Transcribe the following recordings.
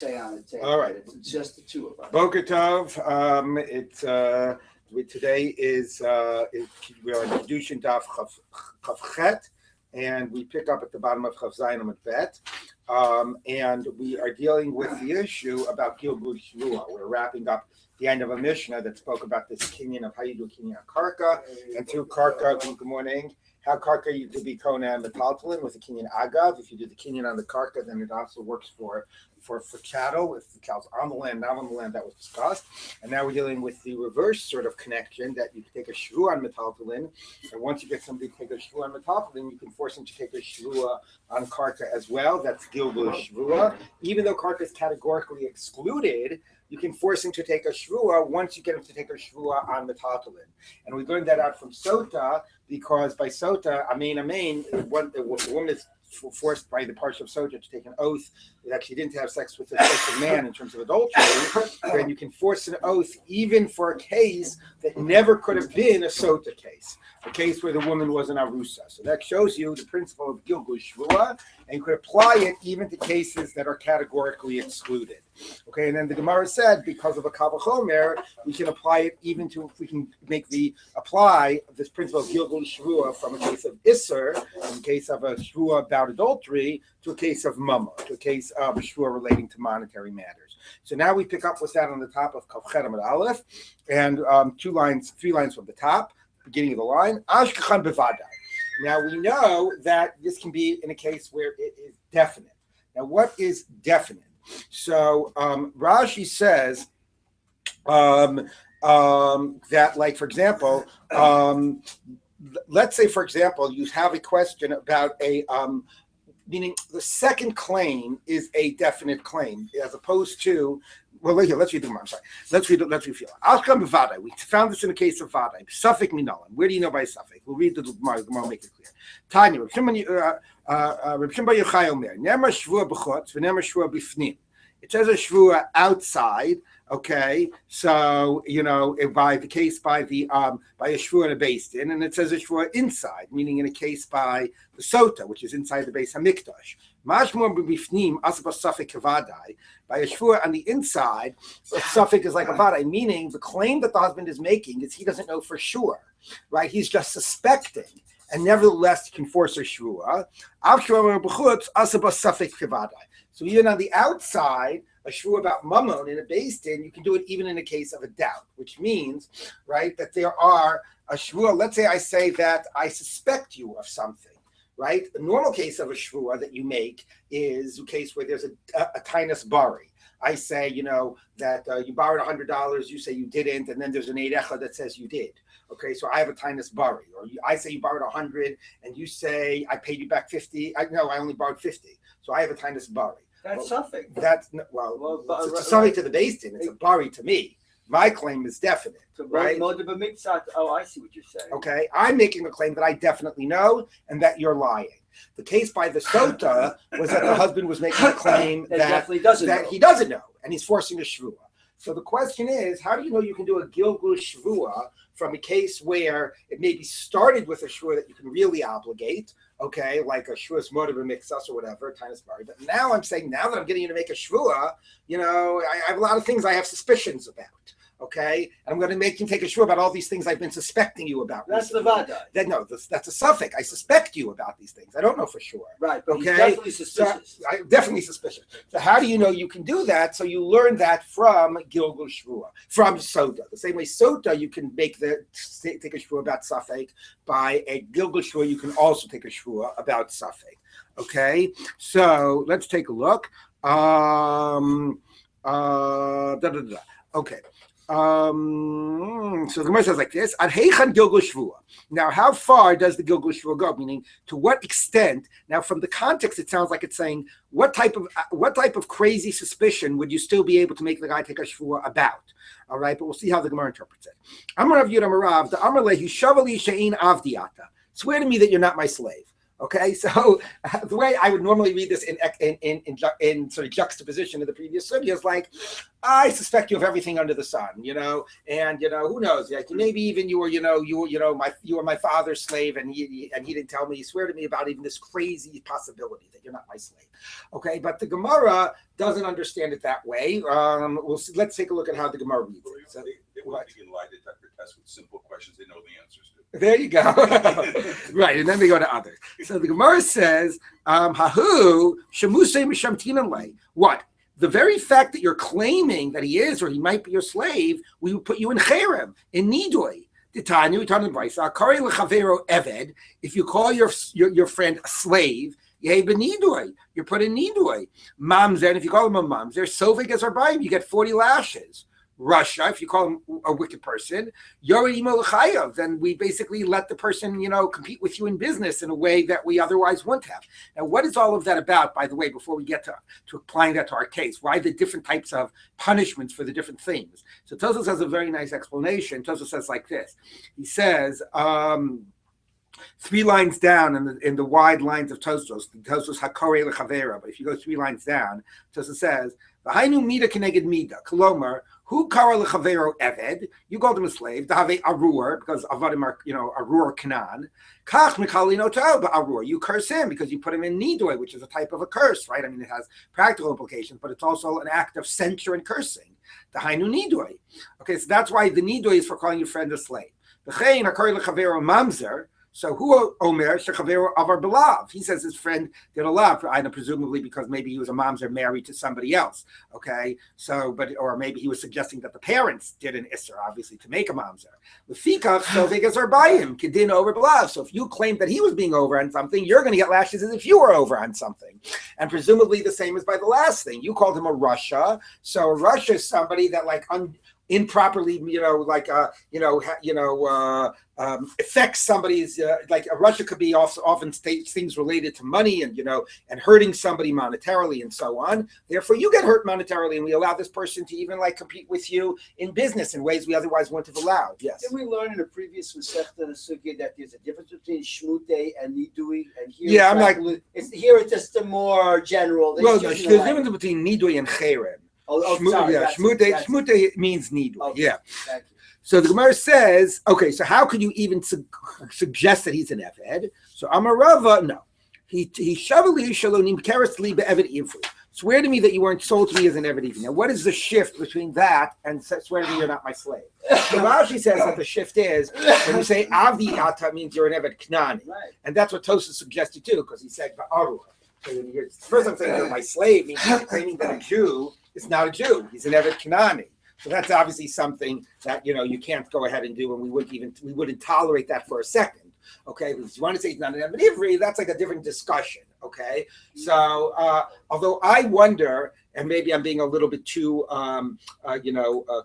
Say on it. All right. It's just the two of us. Boker Tov. Today is we are in Kiddushin Daf Chav Chet, and we pick up at the bottom of Chav Zayin Amud Bet, and we are dealing with the issue about Gilgul Shvua. We're wrapping up the end of a Mishnah that spoke about this kinyan of how you do kinyan karka, and through karka. Good morning. How karka you could be kona and metaltalin with the kinyan agav. If you do the kinyan on the karka, then it also works for cattle. If the cow's on the land, not on the land, that was discussed. And now we're dealing with the reverse sort of connection that you can take a shvua on metaltalin, and once you get somebody to take a shvua on metaltalin, you can force them to take a shvua on karka as well. That's gilgul shvua. Even though karka is categorically excluded, you can force him to take a shvua once you get him to take a shvua on metaltalin. And we learned that out from Sota, because by Sota, the woman is forced by the Parsha of Sota to take an oath that she didn't have sex with a special man in terms of adultery. Then you can force an oath even for a case that never could have been a Sota case, a case where the woman was an arusa. So that shows you the principle of Gilgul Shvua, and you could apply it even to cases that are categorically excluded. Okay, and then the Gemara said, because of a Kavachomer, we can apply it even to, we can apply this principle of Gilgul Shvua from a case of Isser, in case of a Shvua about adultery, to a case of Mama, to a case of a Shvua relating to monetary matters. So now we pick up with that on the top of Kav Chet Amud Aleph, and 3 lines from the top, beginning of the line, Ashkechan Bevadai. Now we know that this can be in a case where it is definite. Now what is definite? So Rashi says that, like, for example, let's say, for example, you have a question about meaning the second claim is a definite claim, as opposed to, well, let's read the Gemara. I'm sorry. Let's read Fila. Ashkam b'vadai. We found this in the case of vadai. Safek minalan. Where do you know by safek? We'll read the Gemara. The Gemara will make it clear. Tanya, Reb Shimon Bar Yochai Omer, Nemar shvua b'chutz v'nemar shvua b'fnim. It says a shvua outside. Okay, so by a shvua in a beis din, and it says a shvua inside, meaning in a case by the sota, which is inside the Beis Hamikdash. Mashmor b'bifnim asaba safek kavadai. By a shvua on the inside, a suffix is like a vadai, meaning the claim that the husband is making is he doesn't know for sure, right? He's just suspecting, and nevertheless he can force a shvua. So even on the outside, a shvua about mammon in a beis din, you can do it even in a case of a doubt, which means, right, that there are a shvua. Let's say I say that I suspect you of something, right? The normal case of a shvua that you make is a case where there's a tainus bari. I say, that you borrowed $100, you say you didn't, and then there's an eirecha that says you did. Okay, so I have a tainus bari, or I say you borrowed 100, and you say I paid you back 50. I only borrowed 50, so I have a tainus bari. That's something. It's a something to the beis din. It's a bari to me. My claim is definite, right? Oh, I see what you're saying. Okay, I'm making a claim that I definitely know and that you're lying. The case by the sota was that the husband was making a claim that he doesn't know, and he's forcing a shvua. So the question is, how do you know you can do a gilgul shvua from a case where it maybe started with a shvua that you can really obligate, okay, like a shvua's motive or mixus or whatever, tainus bari. But now I'm saying, now that I'm getting you to make a shvua, I have a lot of things I have suspicions about. Okay, and I'm going to make you take a shvua about all these things I've been suspecting you about. That's recently. The vadai. That's a suffix. I suspect you about these things. I don't know for sure. Right, but okay? He's definitely suspicious. So, definitely suspicious. So how do you know you can do that? So you learn that from Gilgul Shvua, from Sota. The same way Sota, you can take a shvua about suffix. By a Gilgul Shvua, you can also take a shvua about suffix. Okay, so let's take a look. Okay. So the Gemara says like this: Adheichan Gilgul Shvua. Now, how far does the Gilgul Shvua go? Meaning, to what extent? Now, from the context, it sounds like it's saying what type of crazy suspicion would you still be able to make the guy take a shvua about? All right, but we'll see how the Gemara interprets it. Amar Rav Yudam Rav the Amar Lehi Shavali Shein Avdiata. Swear to me that you're not my slave. Okay, so the way I would normally read this in sort of juxtaposition to the previous sugya is like, I suspect you of everything under the sun, and who knows? Like maybe even you were my father's slave, and he didn't tell me. He swear to me about even this crazy possibility that you're not my slave. Okay, but the Gemara doesn't understand it that way. Let's take a look at how the Gemara reads it. So, they want to begin lie detector tests with simple questions they know the answers to. There you go. Right, and then we go to others. So the Gemara says, Hahu Shemusei Mishamtinan lay. What? The very fact that you're claiming that he is or he might be your slave, we would put you in cherem, in nidui. Titanu, Tanu Brisa, Kari lechavero eved. If you call your friend a slave, yeh benidui, you're put in nidui. Mamzer, and if you call him a mamzer, sovig as arbaim, you get 40 lashes. Russia, if you call him a wicked person, then we basically let the person, compete with you in business in a way that we otherwise wouldn't have. Now, what is all of that about, by the way, before we get to applying that to our case? Why the different types of punishments for the different things? So Tosfos has a very nice explanation. Tosfos says like this. He says, 3 lines down in the wide lines of Tosfos Hakore Lechavera, but if you go 3 lines down, Tosfos says, V'hainu mida keneged mida, kolomar, who kara lechavero eved, you called him a slave, dahave arur, because avadim are, arur kanan, kach michalino to arur, you curse him because you put him in nidui, which is a type of a curse, right? I mean, it has practical implications, but it's also an act of censure and cursing. Dahainu nidui. Okay, so that's why the nidui is for calling your friend a slave. V'chein hakari lechavero mamzer. So who Omer Shechavero Avar Belav? He says his friend did a lot, presumably because maybe he was a mamzer married to somebody else. Okay, so or maybe he was suggesting that the parents did an isser, obviously, to make a mamzer. Lefikach Sovegas are by him, Kedin over Belav. So if you claim that he was being over on something, you're going to get lashes as if you were over on something. And presumably the same is by the last thing. You called him a Russia. So a Russia is somebody that improperly, affects somebody's, like a Russia could be often states things related to money and hurting somebody monetarily and so on. Therefore, you get hurt monetarily, and we allow this person to even compete with you in business in ways we otherwise wouldn't have allowed. Yes. Didn't we learn in the previous Masechta Sugya that there's a difference between shmute and nidui? And here, it's just a more general. Well, there's a difference between nidui and cherem. Sorry. Shmute means nidui. Okay. Yeah. Thank you. So the Gemara says, okay, so how could you even suggest that he's an Eved? So Amarava, no. He shavali shalonim keresli be'eved ivri. Swear to me that you weren't sold to me as an Eved ivri. Now, what is the shift between that and swear to me you're not my slave? So Rashi says that the shift is when you say Avi Ata means you're an Eved Knani. Right. And that's what Tosfos suggested too, because he said Ba'aruah. So first I'm saying you're my slave means you're claiming that a Jew is not a Jew. He's an Eved Knani. So that's obviously something that you can't go ahead and do, and we wouldn't tolerate that for a second. Okay, if you want to say he's not an Eved Ivri, that's like a different discussion. Okay, so although I wonder, and maybe I'm being a little bit too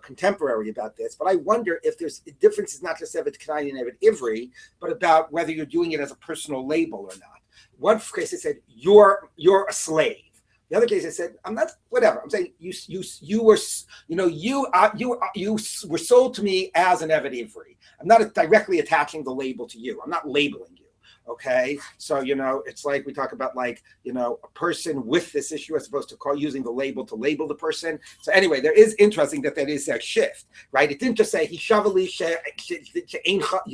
contemporary about this, but I wonder if there's a difference. Is not just Eved Kanani and Eved Ivri, but about whether you're doing it as a personal label or not. One case it said you're a slave. The other case I said, I'm not, whatever. I'm saying you were sold to me as an Eved Ivri. I'm not directly attaching the label to you. I'm not labeling you. Okay. So, it's like we talk about a person with this issue as opposed to using the label to label the person. So anyway, there is interesting that is a shift, right? It didn't just say he shavali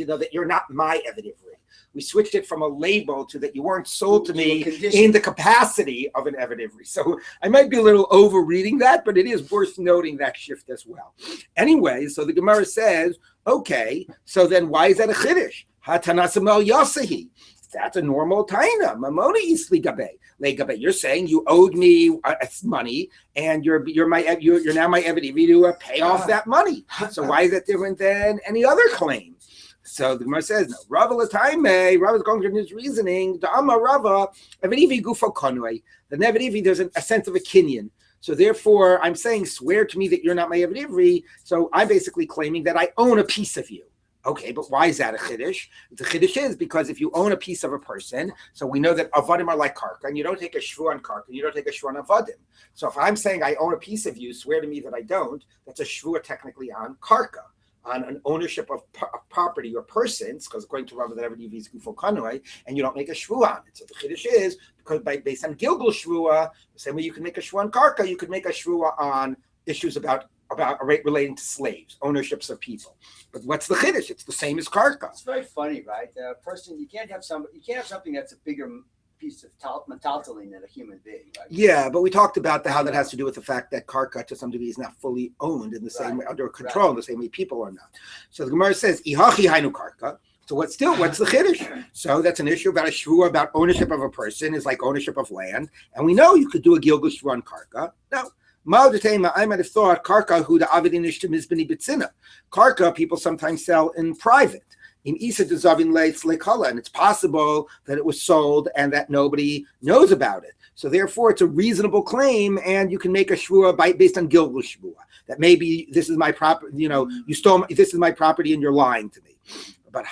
that you're not my Eved Ivri. We switched it from a label to that you weren't sold to me in the capacity of an Eved Ivri. So I might be a little over-reading that, but it is worth noting that shift as well. Anyway, so the Gemara says, okay, so then why is that a chiddush? Hatanasamel yasahi. That's a normal taina. Mamona isli gabe. You're saying you owed me money, and you're now my Eved Ivri to pay off that money. So why is that different than any other claim? So the Gemara says, no, Rava l'taime, Rava is going through his reasoning, the Amma Rava, Eved Ivri gufo konoi. The Eved Ivri, there's a sense of a kinyan. So therefore, I'm saying, swear to me that you're not my Eved Ivri. So I'm basically claiming that I own a piece of you. Okay, but why is that a chiddush? The chiddush is because if you own a piece of a person, so we know that avadim are like karka, and you don't take a shvu on karka, and you don't take a shvu on avadim. So if I'm saying I own a piece of you, swear to me that I don't, that's a shvu technically on karka. on an ownership of property or persons, because according to Rabbi, that every DV is Gufo Kanoi, and you don't make a shvua on it. So the Kiddush is, because based on Gilgul shvua, the same way you can make a shvua on Karka, you could make a shvua on issues about a rate relating to slaves, ownerships of people. But what's the Kiddush? It's the same as Karka. It's very funny, right? A person, you can't have something that's a bigger piece of metaltalin than a human being, right? Yeah, but we talked about how that has to do with the fact that Karka to some degree is not fully owned in the same way, under control, in the same way people are not. So the Gemara says, Ihachi hainu Karka. So what's the Kiddush? So that's an issue about a shvua about ownership of a person is like ownership of land. And we know you could do a Gilgul shvua on Karka. No. I might have thought Karka who the Avidin Ishtim is bini Bitsina. Karka people sometimes sell in private. In Isa Dezavin Leitz Lekala, and it's possible that it was sold and that nobody knows about it. So therefore, it's a reasonable claim, and you can make a shvua based on Gilgul shvua that maybe this is my property. You stole. This is my property, and you're lying to me. But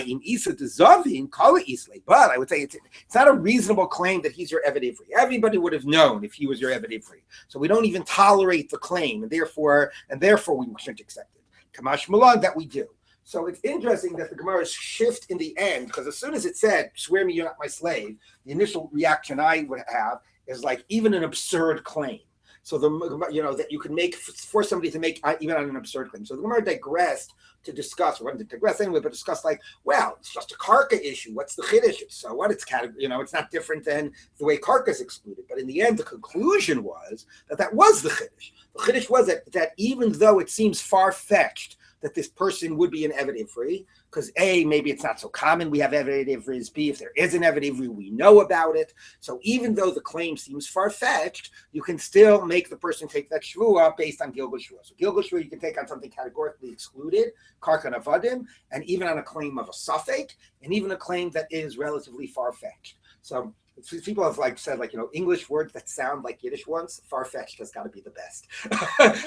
in Isa Dezavin Kala Islay. But I would say it's not a reasonable claim that he's your Eved Ivri. Everybody would have known if he was your Eved Ivri. So we don't even tolerate the claim, and therefore we shouldn't accept it. Kamash Milan that we do. So it's interesting that the Gemara's shift in the end, because as soon as it said, swear me you're not my slave, the initial reaction I would have is like even an absurd claim. So that you can make for somebody to make even on an absurd claim. So the Gemara digressed to discuss, or didn't digress anyway, but discuss like, well, it's just a Karka issue. What's the Kiddush? So what? It's it's not different than the way Karka is excluded. But in the end, the conclusion was that was the Kiddush. The Kiddush was that even though it seems far-fetched that this person would be an Eved Ivri, because A, maybe it's not so common we have Eved Ivris, B, if there is an Eved Ivri, we know about it. So even though the claim seems far-fetched, you can still make the person take that shvua based on Gilgul shvua. So Gilgul shvua you can take on something categorically excluded, Karka Navadim, and even on a claim of a suffix, and even a claim that is relatively far-fetched. So people have said English words that sound like Yiddish ones. Far-fetched has got to be the best.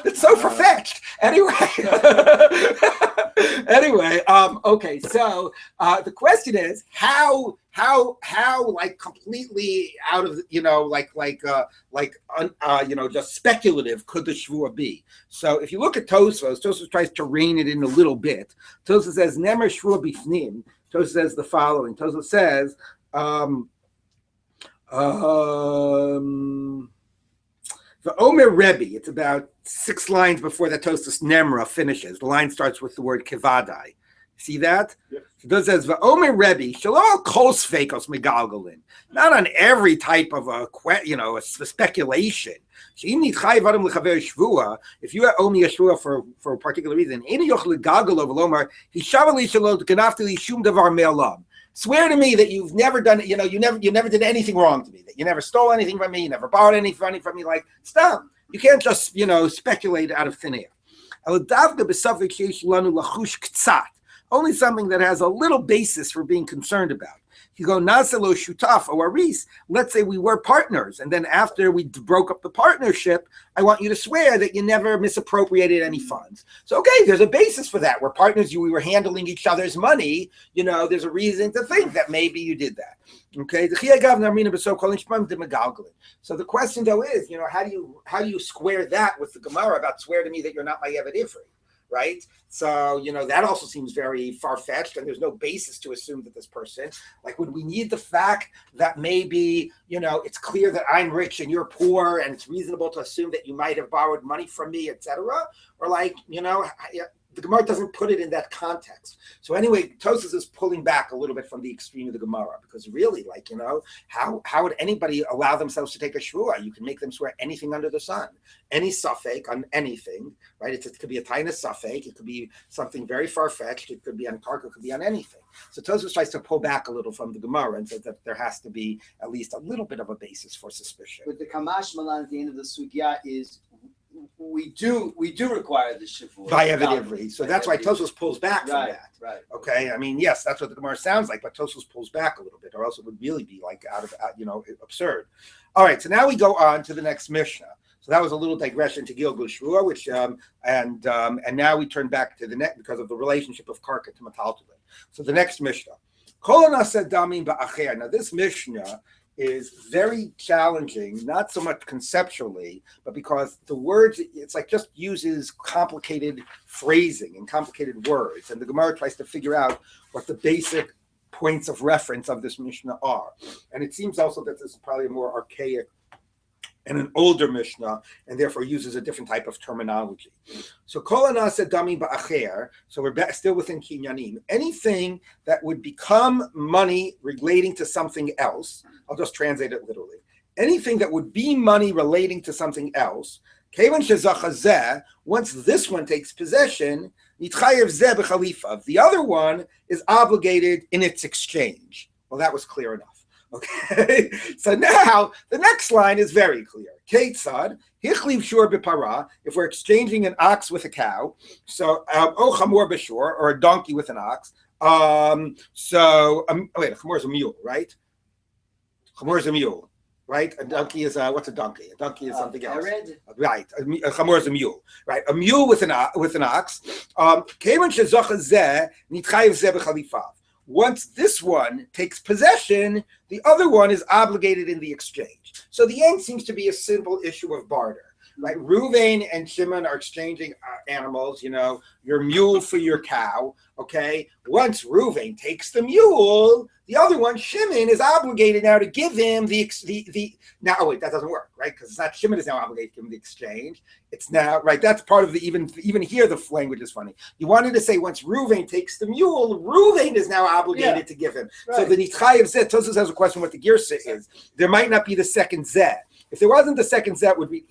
It's so far-fetched. Anyway, okay. So the question is how completely out of just speculative could the shvua be? So if you look at Tosfos tries to rein it in a little bit. Tosfos says Nemer shvua bifnim. Tosfos says the following. Tosfos says. The Omer Rebbe, it's about 6 lines before that Tosfos Nemra finishes. The line starts with the word Kivadai. See that? Yes. It says, Omer Rebbe, Shalom Kos Fakos Megalgalin. Not on every type of a speculation. If you owe me a shvua for a particular reason, swear to me that you've never done it, you never did anything wrong to me, that you never stole anything from me, you never borrowed any money from me. Like, stop. You can't just, speculate out of thin air. Only something that has a little basis for being concerned about. You go, Naselo Shutaf or Aris, let's say we were partners, and then after we broke up the partnership, I want you to swear that you never misappropriated any funds. So, okay, there's a basis for that. We're partners, we were handling each other's money, there's a reason to think that maybe you did that. Okay, so the question though is, how do you square that with the Gemara about swear to me that you're not my Eved Ivri? Right? So, that also seems very far-fetched, and there's no basis to assume that this person, would we need the fact that maybe, it's clear that I'm rich and you're poor, and it's reasonable to assume that you might have borrowed money from me, etc.? Or the Gemara doesn't put it in that context. So anyway, Tosfos is pulling back a little bit from the extreme of the Gemara, because really, how would anybody allow themselves to take a shvua? You can make them swear anything under the sun, any suffix on anything, right? It could be a tiny suffix, it could be something very far-fetched, it could be on Karka, it could be on anything. So Tosfos tries to pull back a little from the Gemara and says that there has to be at least a little bit of a basis for suspicion. But the Kamash Malan at the end of the sugya is we do require the shivur by Eved Ivri, so that's why Tosfos pulls back from that. Right. Okay. I mean, yes, that's what the Gemara sounds like, but Tosfos pulls back a little bit, or else it would really be absurd. All right. So now we go on to the next Mishnah. So that was a little digression to Gilgul Shvua, which and now we turn back to the next because of the relationship of Karka to Metaltalin. So the next Mishnah, Kol Nasa Damim Ba'acher. Now this Mishnah is very challenging, not so much conceptually, but because the words, it's like just uses complicated phrasing and complicated words. And the Gemara tries to figure out what the basic points of reference of this Mishnah are. And it seems also that this is probably a more archaic and an older Mishnah, and therefore uses a different type of terminology. So kol anaseh dami ba'acher, so we're still within kinyanim. Anything that would become money relating to something else, I'll just translate it literally. Anything that would be money relating to something else, kevan shezacha zeh, once this one takes possession, nitchayev zeh b'chalifav. The other one is obligated in its exchange. Well, that was clear enough. Okay, so now the next line is very clear. Ketzad hichliv shur b'para. If we're exchanging an ox with a cow, so o chamor b'shur, or a donkey with an ox. Wait, a chamor is a mule, right? Chamor is a mule, right? A donkey is what's a donkey? A donkey is something else, right? A chamor is a mule, right? A mule with an ox. Kevan shezacha zeh nitchayev zeh b'chalifav. Once this one takes possession, the other one is obligated in the exchange. So the end seems to be a simple issue of barter. Right? Reuven and Shimon are exchanging animals, your mule for your cow. Okay. Once Reuven takes the mule, the other one, Shimon, is obligated now to give him now. Oh wait, that doesn't work, right? Because it's not Shimon is now obligated to give him the exchange. It's now right. That's part of the even here the language is funny. You wanted to say once Reuven takes the mule, Reuven is now obligated to give him. Right. So the Nitchayev Zeh, Tosfos has a question what the Girsa is. There might not be the second Zeh. If there wasn't the second Zeh, it would be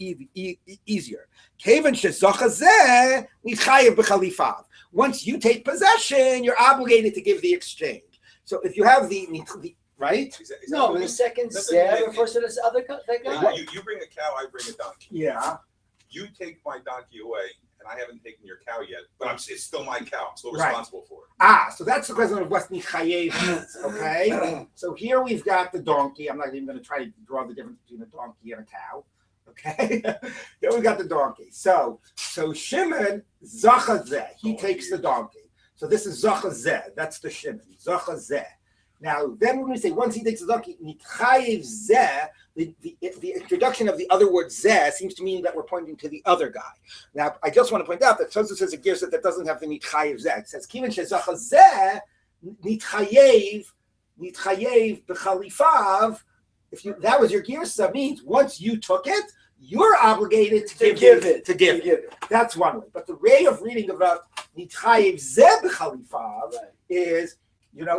easier. Kevan shezacha zeh nitchayev b'chalifav. Once you take possession, you're obligated to give the exchange. So if you have the right? No, but the second Zeh refers to this other guy. You bring a cow, I bring a donkey. Yeah. You take my donkey away, and I haven't taken your cow yet, but it's still my cow. I'm still responsible for it. So that's the question of what nichayev is, okay? So here we've got the donkey. I'm not even going to try to draw the difference between a donkey and a cow, okay? Here we got the donkey. So Shimon, zacha zeh, he takes the donkey. So this is zacha zeh, that's the Shimon, zacha zeh. Now, then when we say once he takes the donkey, nitchayev zeh, the introduction of the other word zeh seems to mean that we're pointing to the other guy. Now, I just want to point out that Tosfos says a girsa that doesn't have the nitchayev zeh. It says kivan shezacha zeh nitchayev b'chalifav. That was your girsa, means once you took it, you're obligated to give it. That's one way. But the way of reading about nitchayev zeh b'chalifav is,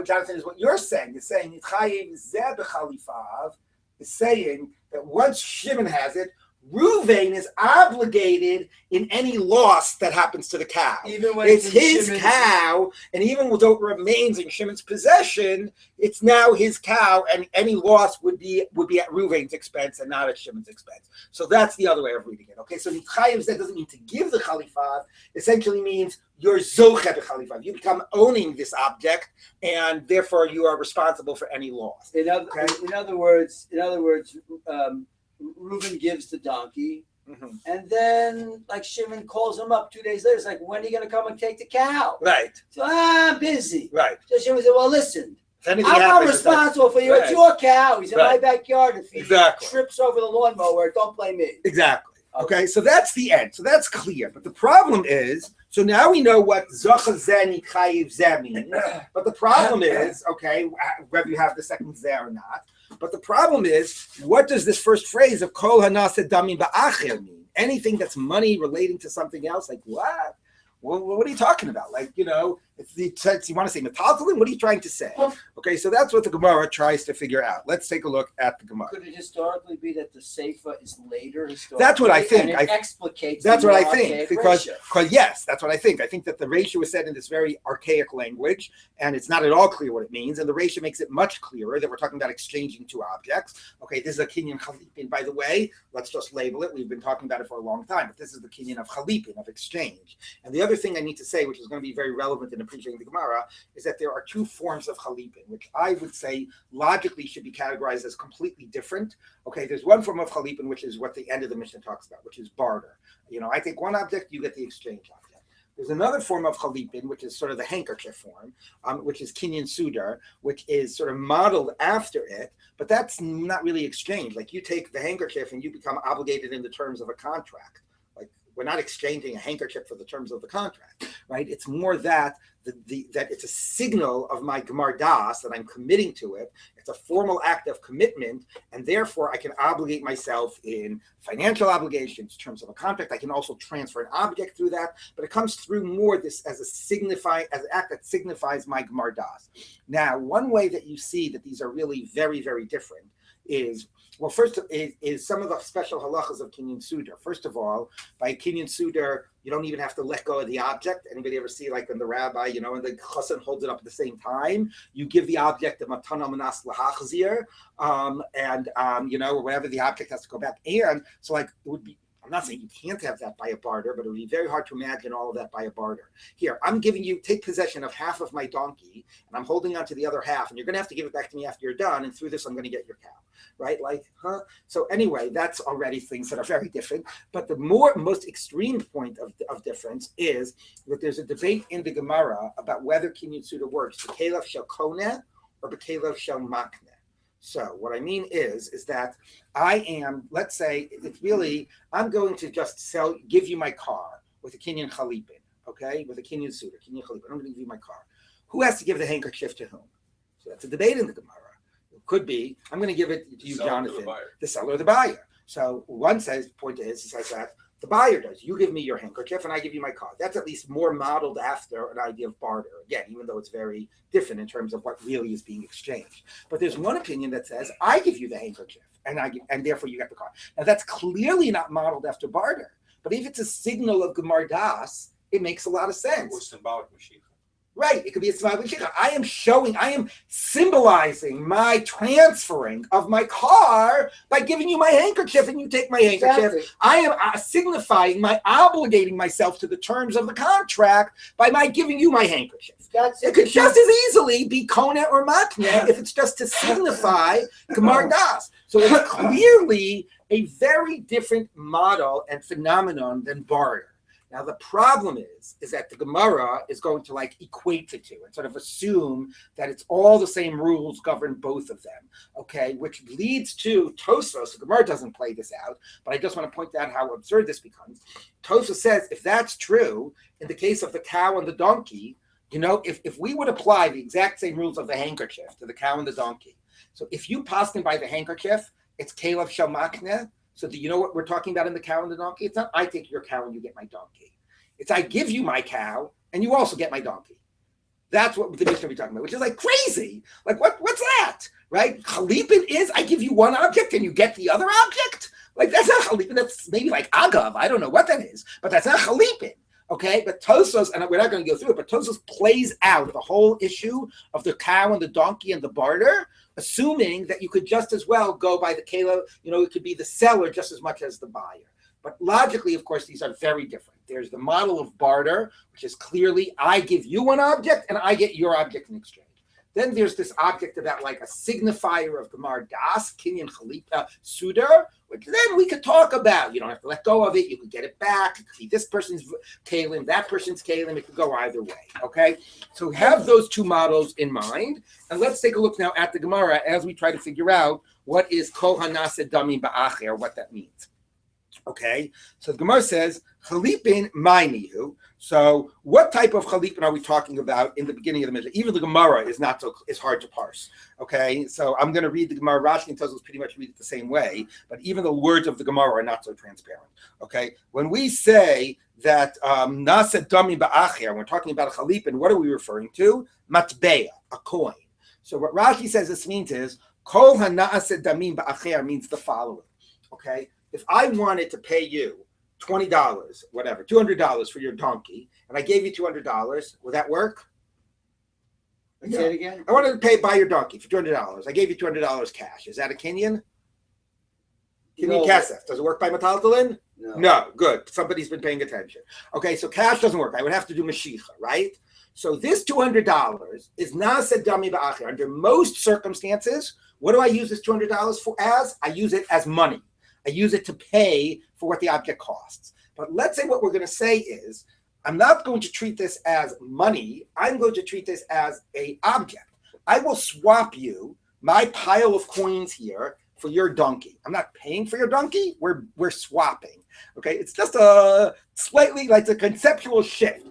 Jonathan, is what you're saying. You're saying nitchayev zeh b'chalifav is saying that once Shimon has it, Reuven is obligated in any loss that happens to the cow. Even when it's his cow, and even though it remains in Shimon's possession, it's now his cow, and any loss would be at Reuven's expense and not at Shimon's expense. So that's the other way of reading it. Okay, so Nitchayev Zeh doesn't mean to give the Khalifav, essentially means you're Zochet Khalifav. You become owning this object, and therefore you are responsible for any loss. In other words, Reuven gives the donkey, and then like Shimon calls him up 2 days later. It's like, when are you going to come and take the cow? Right. So I'm busy. Right. So Shimon said, well, listen, I'm not happens, responsible for you. Right. It's your cow. He's in my backyard. If he trips over the lawnmower, don't blame me. Exactly. Okay, so that's the end. So that's clear. But the problem is, so now we know what Zacha Zeh Nitchayev Zeh means. But the problem is, okay, whether you have the second Zeh or not. But the problem is, what does this first phrase of Kol Hanaseh Damim Ba'acher mean? Anything that's money relating to something else, like what? Well, what are you talking about? Like, you want to say metaltalin? What are you trying to say? Okay, so that's what the Gemara tries to figure out. Let's take a look at the Gemara. Could it historically be that the Seifa is later? That's what I think. And it explicates. That's what I think. Because yes, that's what I think. I think that the ratio is said in this very archaic language, and it's not at all clear what it means. And the ratio makes it much clearer that we're talking about exchanging two objects. Okay, this is a kinyan chalipin. By the way, let's just label it. We've been talking about it for a long time, but this is the kinyan of chalipin, of exchange. And the other thing I need to say, which is going to be very relevant in appreciating the Gemara, is that there are two forms of chalipin, which I would say logically should be categorized as completely different. Okay, there's one form of chalipin, which is what the end of the Mishnah talks about, which is barter. I take one object, you get the exchange object. There's another form of chalipin, which is sort of the handkerchief form, which is kinyan sudar, which is sort of modeled after it, but that's not really exchange. Like you take the handkerchief and you become obligated in the terms of a contract. Like we're not exchanging a handkerchief for the terms of the contract, right? It's more that that it's a signal of my gemar das, that I'm committing to it. It's a formal act of commitment, and therefore I can obligate myself in financial obligations, in terms of a contract. I can also transfer an object through that, but it comes through more this as an act that signifies my gemar das. Now, one way that you see that these are really very, very different is, well, first is some of the special halachas of kinyan sudar. First of all, by kinyan sudar, you don't even have to let go of the object. Anybody ever see, like when the rabbi, and the chassan holds it up at the same time, you give the object the matana manas lahachzir, or whatever the object has to go back. And so, like, it would be, I'm not saying you can't have that by a barter, but it would be very hard to imagine all of that by a barter. Here, I'm giving you, take possession of half of my donkey, and I'm holding on to the other half, and you're going to have to give it back to me after you're done, and through this, I'm going to get your cow, right? Like, huh? So anyway, that's already things that are very different. But the most extreme point of difference is that there's a debate in the Gemara about whether kinyan sudar works, b'kelev shel koneh or b'kelev shel makneh. So what I mean is that I am, let's say, it's really, I'm going to just give you my car with a kinyan chalipin, okay? With a kinyan sudar, kinyan chalipin. I'm going to give you my car. Who has to give the handkerchief to whom? So that's a debate in the Gemara. It could be, I'm going to give it to you, Jonathan, the seller or the buyer. So one says, says that the buyer does. You give me your handkerchief and I give you my car. That's at least more modeled after an idea of barter. Again, even though it's very different in terms of what really is being exchanged. But there's one opinion that says, I give you the handkerchief and therefore you get the car. Now that's clearly not modeled after barter. But if it's a signal of gemar das, it makes a lot of sense. Or symbolic machine. Right, it could be a symbolic machine. I am symbolizing my transferring of my car by giving you my handkerchief and you take my handkerchief. Exactly. I am signifying my obligating myself to the terms of the contract by my giving you my handkerchief. It could just as easily be koneh or makneh if it's just to signify gemar das. So it's clearly a very different model and phenomenon than barter. Now, the problem is that the Gemara is going to equate the two and sort of assume that it's all the same rules govern both of them, okay, which leads to Tosfos. The Gemara doesn't play this out, but I just want to point out how absurd this becomes. Tosfos says if that's true, in the case of the cow and the donkey, if we would apply the exact same rules of the handkerchief to the cow and the donkey, so if you pass them by the handkerchief, it's kelev shel makneh. So do you know what we're talking about in the cow and the donkey? It's not I take your cow and you get my donkey. It's I give you my cow and you also get my donkey. That's what the Mishnah will be talking about, which is crazy. What's that? Right? Chalipin is I give you one object and you get the other object? That's not chalipin. That's maybe agav. I don't know what that is, but that's not chalipin. Okay, but Tosfos, and we're not going to go through it, but Tosfos plays out the whole issue of the cow and the donkey and the barter, assuming that you could just as well go by the kelo, it could be the seller just as much as the buyer. But logically, of course, these are very different. There's the model of barter, which is clearly I give you one object and I get your object in exchange. Then there's this object about a signifier of gemar das, kinyan sudar, which then we could talk about. You don't have to let go of it. You can get it back. It could be this person's kalim, that person's kalim. It could go either way, okay? So have those two models in mind. And let's take a look now at the Gemara as we try to figure out what is kol hanaseh damim ba'acher, what that means. Okay, so the Gemara says, Chalipin ma'inihu. So what type of Chalipin are we talking about in the beginning of the Mishnah? Even the Gemara is hard to parse. Okay, so I'm going to read the Gemara. Rashi and Tosfos pretty much read it the same way, but even the words of the Gemara are not so transparent. Okay, when we say that Naseh Dami Ba'acher, we're talking about a Chalipin, what are we referring to? Matbeya, a coin. So what Rashi says this means is, Kol Hanaseh Damim Ba'acher means the following. Okay. If I wanted to pay you $20, whatever, $200 for your donkey, and I gave you $200, would that work? Say it again. I wanted to buy your donkey for $200. I gave you $200 cash. Is that a kinyan? Kinyan kesef. Does it work by metaltalin? No. Good. Somebody's been paying attention. Okay, so cash doesn't work. I would have to do mashicha, right? So this $200 is naseh dami ba'acher. Under most circumstances, what do I use this $200 for as? I use it as money. I use it to pay for what the object costs. But let's say what we're going to say is, I'm not going to treat this as money. I'm going to treat this as an object. I will swap you my pile of coins here for your donkey. I'm not paying for your donkey. We're swapping. Okay, it's just a slightly like a conceptual shift.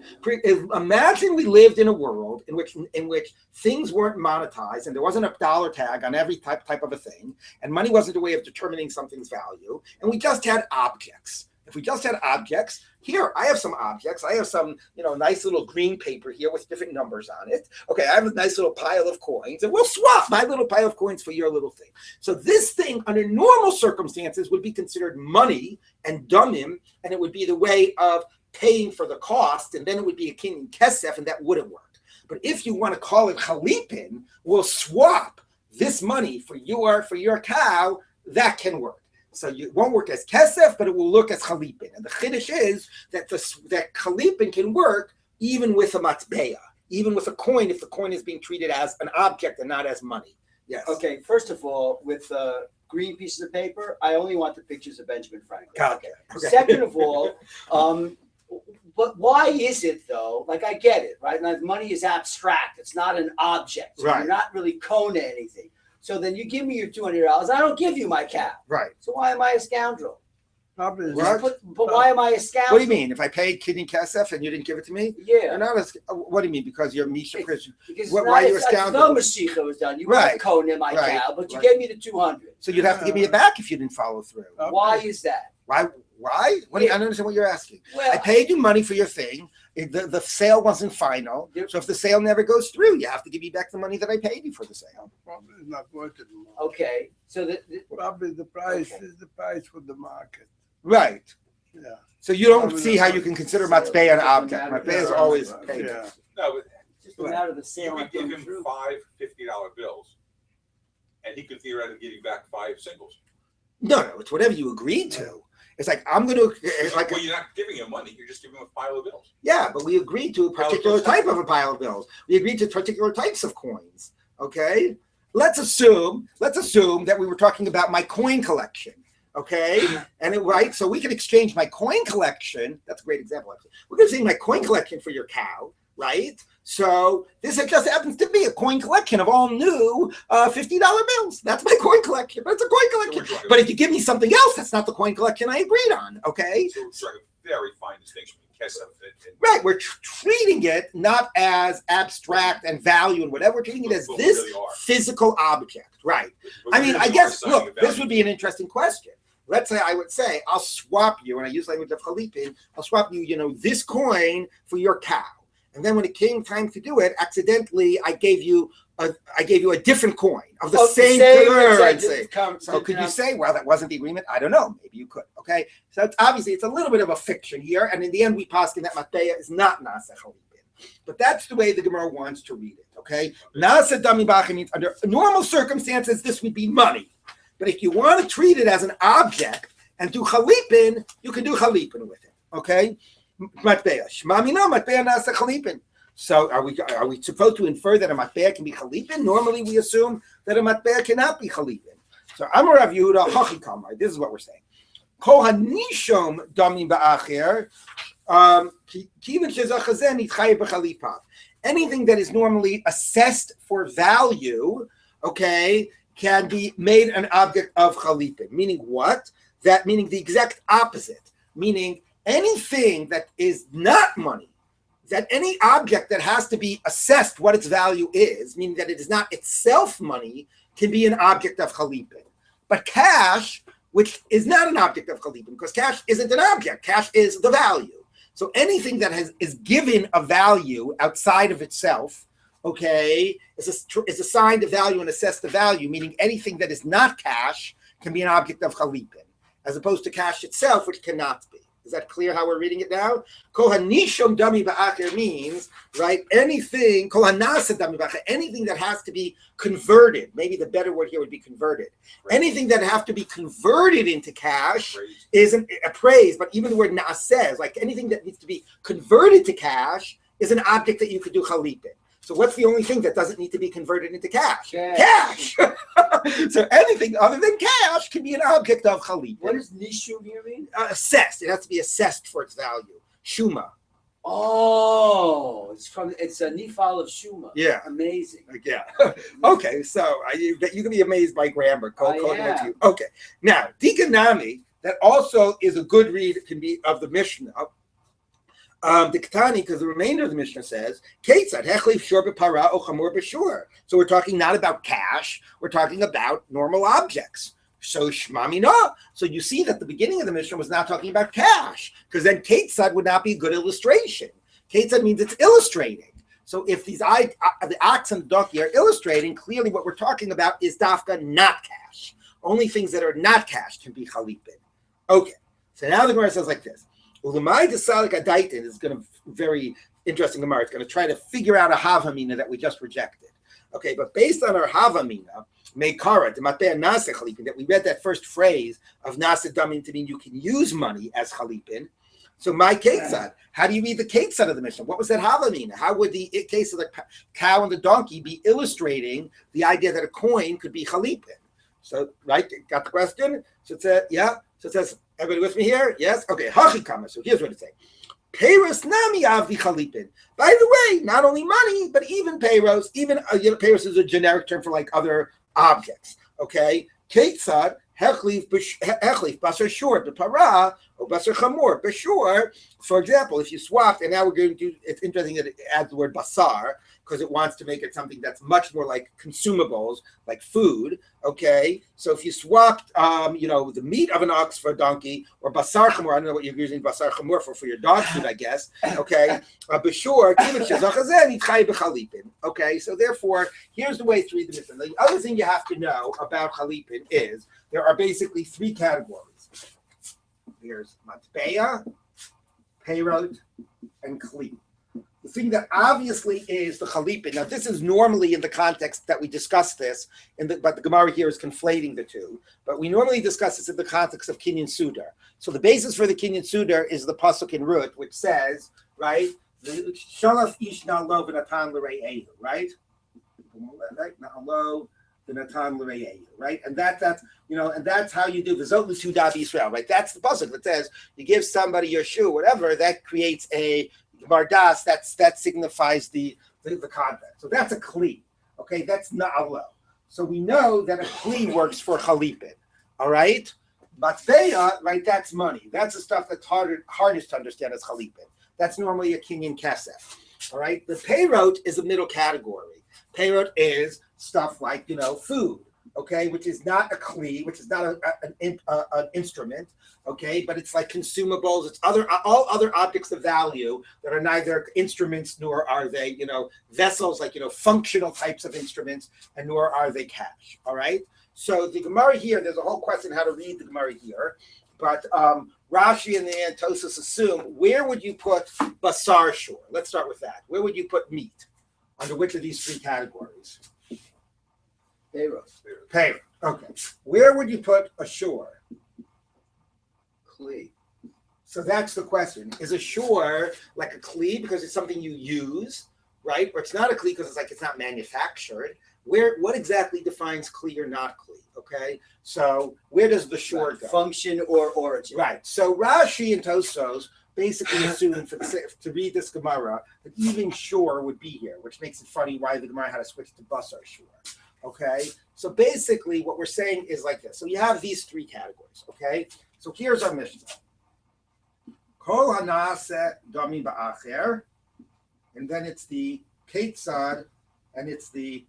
Imagine we lived in a world in which things weren't monetized and there wasn't a dollar tag on every type of a thing, and money wasn't a way of determining something's value, and we just had objects. If we just had objects, here, I have some objects. I have some, nice little green paper here with different numbers on it. Okay, I have a nice little pile of coins, and we'll swap my little pile of coins for your little thing. So this thing, under normal circumstances, would be considered money and dumim, and it would be the way of paying for the cost, and then it would be a king in kesef, and that wouldn't work. But if you want to call it chalipin, we'll swap this money for your cow, that can work. So it won't work as kesef, but it will look as chalipin. And the chiddush is that that chalipin can work even with a matbeya, even with a coin, if the coin is being treated as an object and not as money. Yes. Okay, first of all, with green pieces of paper, I only want the pictures of Benjamin Franklin. Okay. Second of all, but why is it though? Like I get it, right? Now, money is abstract; it's not an object. So right. You're not really kona anything. So then you give me your $200. I don't give you my cow. Right. So why am I a scoundrel? But why am I a scoundrel? What do you mean? If I paid kidney kesef and you didn't give it to me? Yeah. You're not what do you mean? Because you're Misha Christian. Why are you a scoundrel? No Mashiach was done. You weren't kona my cow, but you gave me the 200. So you'd have to give me it back if you didn't follow through. Why is that? Why? I don't understand what you're asking. Well, I paid you money for your thing. The sale wasn't final. So if the sale never goes through, you have to give me back the money that I paid you for the sale. Probably is not worth it anymore. Okay. So probably the price is the price for the market. Right. Yeah. So you don't see how you can consider matbei an object. Matbei is always paid. Yeah. No, but just a matter of the sale. You could give him 5 $50 bills, and he could theoretically give you back 5 singles. No, it's whatever you agreed to. It's like I'm going to Well, you're not giving him money. You're just giving him a pile of bills. Yeah, but we agreed to a particular type of a pile of bills. We agreed to particular types of coins. Okay, let's assume that we were talking about my coin collection. Okay, right. So we can exchange my coin collection. That's a great example. Actually, we're going to say my coin collection for your cow, right? So this just happens to be a coin collection of all new $50 bills. That's my coin collection. But it's a coin collection. But if you give me something else, that's not the coin collection I agreed on. Okay. So it's like a very fine distinction between kesef and right. We're treating it not as abstract and value and whatever. We're treating it as this really physical object. Right. I mean, I guess. Look, this would be an interesting question. Let's say I would say I'll swap you, and I use language of chalipin. I'll swap you, this coin for your cow. And then when it came time to do it, accidentally I gave you a different coin of the same currency. So could you say, well, that wasn't the agreement? I don't know. Maybe you could. Okay. So it's a little bit of a fiction here, and in the end, we poskin that matbeya is not nasa chalipin. But that's the way the Gemara wants to read it. Okay. Nasa dami b'achim means under normal circumstances this would be money, but if you want to treat it as an object and do chalipin, you can do chalipin with it. Okay. Matbeya. Shmamina matbeya nasa chalipin. So are we supposed to infer that a matbeya can be chalipin? Normally we assume that a matbeya cannot be chalipin. So Amar Rav Yehuda Hachikamar. This is what we're saying. Kol hanishom damim ba'acher kivin shezachazen nitchayev b'chalipav. Anything that is normally assessed for value, okay, can be made an object of chalipin. Meaning what? Meaning the exact opposite. Meaning anything that is not money, that any object that has to be assessed what its value is, meaning that it is not itself money, can be an object of chalipin. But cash, which is not an object of chalipin, because cash isn't an object, cash is the value. So anything that is given a value outside of itself, okay, is assigned a value and assessed a value, meaning anything that is not cash can be an object of chalipin, as opposed to cash itself, which cannot be. Is that clear how we're reading it now? Kol hanishom dami ba'acher means, right, anything, kol hanasa dami ba'acher, anything that has to be converted, maybe the better word here would be converted. Right. Anything that have to be converted into cash isn't appraised, but even the word na'aseh, like anything that needs to be converted to cash is an object that you could do chalipin. So what's the only thing that doesn't need to be converted into cash? Cash. So anything other than cash can be an object of chalipin. What does nishum here mean? Assessed. It has to be assessed for its value. Shuma. Oh, it's a Nifal of Shuma. Yeah. Amazing. Yeah. Okay, so you can be amazed by grammar. Yeah. Okay. Now, Dikanami, that also is a good read, it can be of the Mishnah. The Ketani, because the remainder of the Mishnah says, Ketzad, hechlif shor b'para o chamor b'shur. So we're talking not about cash, we're talking about normal objects. So shmamina. So you see that the beginning of the Mishnah was not talking about cash, because then Ketzad would not be a good illustration. Ketzad means it's illustrating. So if the ox and the donkey are illustrating, clearly what we're talking about is dafka, not cash. Only things that are not cash can be chalipin. Okay. So now the Gemara says like this. Ulamai desalik adaitin is going to very interesting Gemara. It's going to try to figure out a havamina that we just rejected. Okay, but based on our havamina, meikara dematea nase chalipin, that we read that first phrase of nase damin to mean you can use money as chalipin. So my ketzad, how do you read the ketzad of the Mishnah? What was that havamina? How would the case of the cow and the donkey be illustrating the idea that a coin could be chalipin? So right, got the question? So it says, yeah. So it says, everybody with me here? Yes? Okay, hachikama. So here's what it's saying. Peiros nami avdi chalipin. By the way, not only money, but even peiros. Even peiros is a generic term for like other objects. Okay? Ketzad, hechlif basar shor, b'para, or basar chamor. B'shor, for example, if you swapped, and now we're going to do, it's interesting that it adds the word basar, because it wants to make it something that's much more like consumables, like food, okay? So if you swapped, the meat of an ox for a donkey, or basar chamor, I don't know what you're using basar chamor for your dog food, I guess, okay? B'shor, okay? So therefore, here's the way to read the Mishnah. The other thing you have to know about chalipin is there are basically three categories. There's matbeya, peirot, and kli. The thing that obviously is the chalipin. Now, this is normally in the context that we discuss this, but the Gemara here is conflating the two. But we normally discuss this in the context of Kinyan Sudar. So the basis for the Kinyan Sudar is the pasuk in Ruth, which says, right, Shalaf ish na'alo v'natan l're'ehu, right? Na'alo v'natan l're'ehu, right? And that's and that's how you do the Zot l'Sudah Yisrael, right? That's the pasuk that says you give somebody your shoe, whatever, that creates a Bardas, that signifies the context. So that's a kli. Okay, that's na'alo. So we know that a kli works for chalipin. All right? Matbeya, right, that's money. That's the stuff that's hardest to understand as chalipin. That's normally a kinyan kesef. All right? The peirot is a middle category. Peirot is stuff like, food, okay, which is not a kli, which is not an instrument, okay, but it's like consumables. It's all other objects of value that are neither instruments nor are they, vessels, like, functional types of instruments, and nor are they cash. All right. So the Gemara here, there's a whole question how to read the Gemara here, but Rashi and the Tosfos assume, where would you put basar shor? Let's start with that. Where would you put meat? Under which of these three categories? Peirot. Okay. Where would you put a shore? Kli. So that's the question. Is a shore like a kli because it's something you use, right? Or it's not a kli because it's not manufactured. What exactly defines kli or not kli? Okay. So where does the shore go? Function or origin. Right. So Rashi and Tosfos basically assume to read this Gemara that even shore would be here, which makes it funny why the Gemara had to switch to basar shore. Okay, so basically what we're saying is like this. So you have these three categories, okay? So here's our Mishnah. Kol hanase dami ba'acher, and then it's the ketzad, and it's the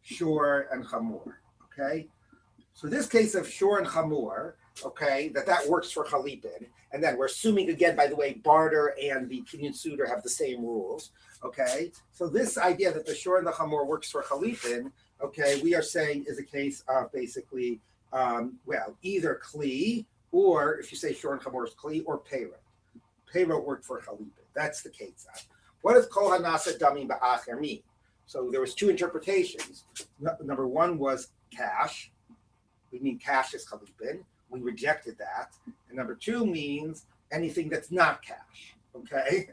shor and chamor, okay? So this case of shor and chamor, okay, that works for chalipin, and then we're assuming again, by the way, barter and the kinyan sudar have the same rules, okay? So this idea that the shor and the chamor works for chalipin, okay, we are saying is a case of basically, either kli, or if you say shor and chamor is kli, or peirot. Peirot worked for chalipin. That's the case. What does kol hanasa dami ba'acher mean? So there was two interpretations. Number one was cash. We mean cash is chalipin. We rejected that. And number two means anything that's not cash. Okay,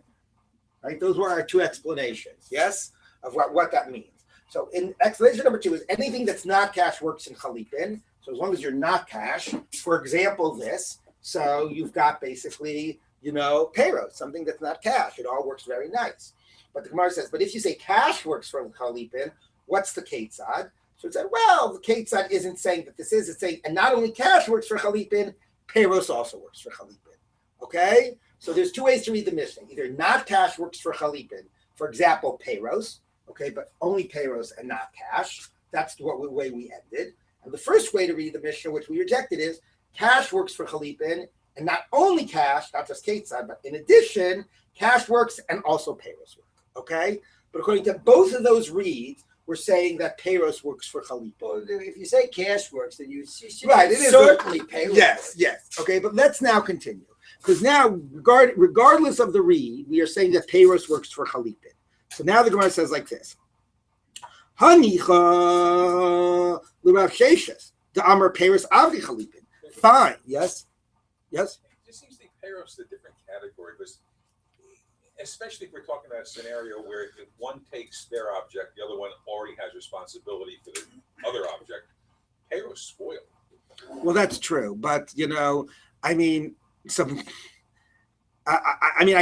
right? Those were our two explanations. Yes, of what that means. So in explanation number two is anything that's not cash works in chalipin. So as long as you're not cash, for example, this. So you've got basically payroll, something that's not cash. It all works very nice. But the Gemara says, but if you say cash works for chalipin, what's the ketzad? So it said, well, the ketzad isn't saying that this is. It's saying, and not only cash works for chalipin, payroll also works for chalipin. Okay? So there's two ways to read the Mishnah. Either not cash works for chalipin. For example, payros. Okay, but only payros and not cash. That's the way we ended. And the first way to read the Mishnah, which we rejected, is cash works for chalipin, and not only cash, not just ketzad, but in addition, cash works and also payros work. Okay? But according to both of those reads, we're saying that payros works for chalipin. Well, if you say cash works, then you should right, it is certainly payroll. Yes. Okay, but let's now continue. Because now, regardless of the read, we are saying that payros works for chalipin. So now the Gemara says like this. Hanicha l'Rav Sheshes, the Amar payros avdi chalipin. Fine, yes? It just seems to be payros is a different category, because especially if we're talking about a scenario where if one takes their object, the other one already has responsibility for the other object, payros spoiled. Well, that's true, but I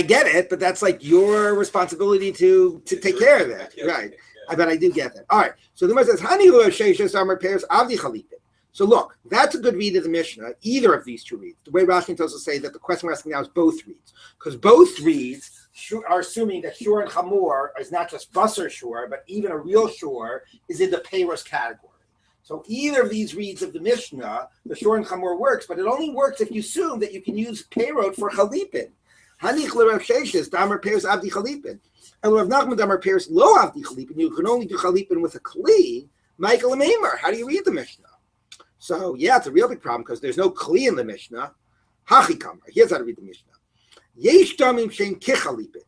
get it, but that's like your responsibility to take care of that, right? Yeah. But I do get that. All right. So the Gemara says, "Hani lo sheishes amar payros avdi chalipin." So look, that's a good read of the Mishnah. Either of these two reads. The way Rashi tells us say that the question we're asking now is both reads, because both reads are assuming that shur and chamor is not just basar shur, but even a real shur is in the payros category. So either of these reads of the Mishnah, the shur and chamor works, but it only works if you assume that you can use payrot for chalipin. Hanich l'Rav Sheshes damar payros avdi chalipin, and Rav Nachman damar payros lo avdi chalipin. You can only do chalipin with a kli. Michael Amemar. How do you read the Mishnah? So yeah, it's a real big problem because there's no kli in the Mishnah. Hachikamar. Here's how to read the Mishnah. Yesh damim shein kichalipin.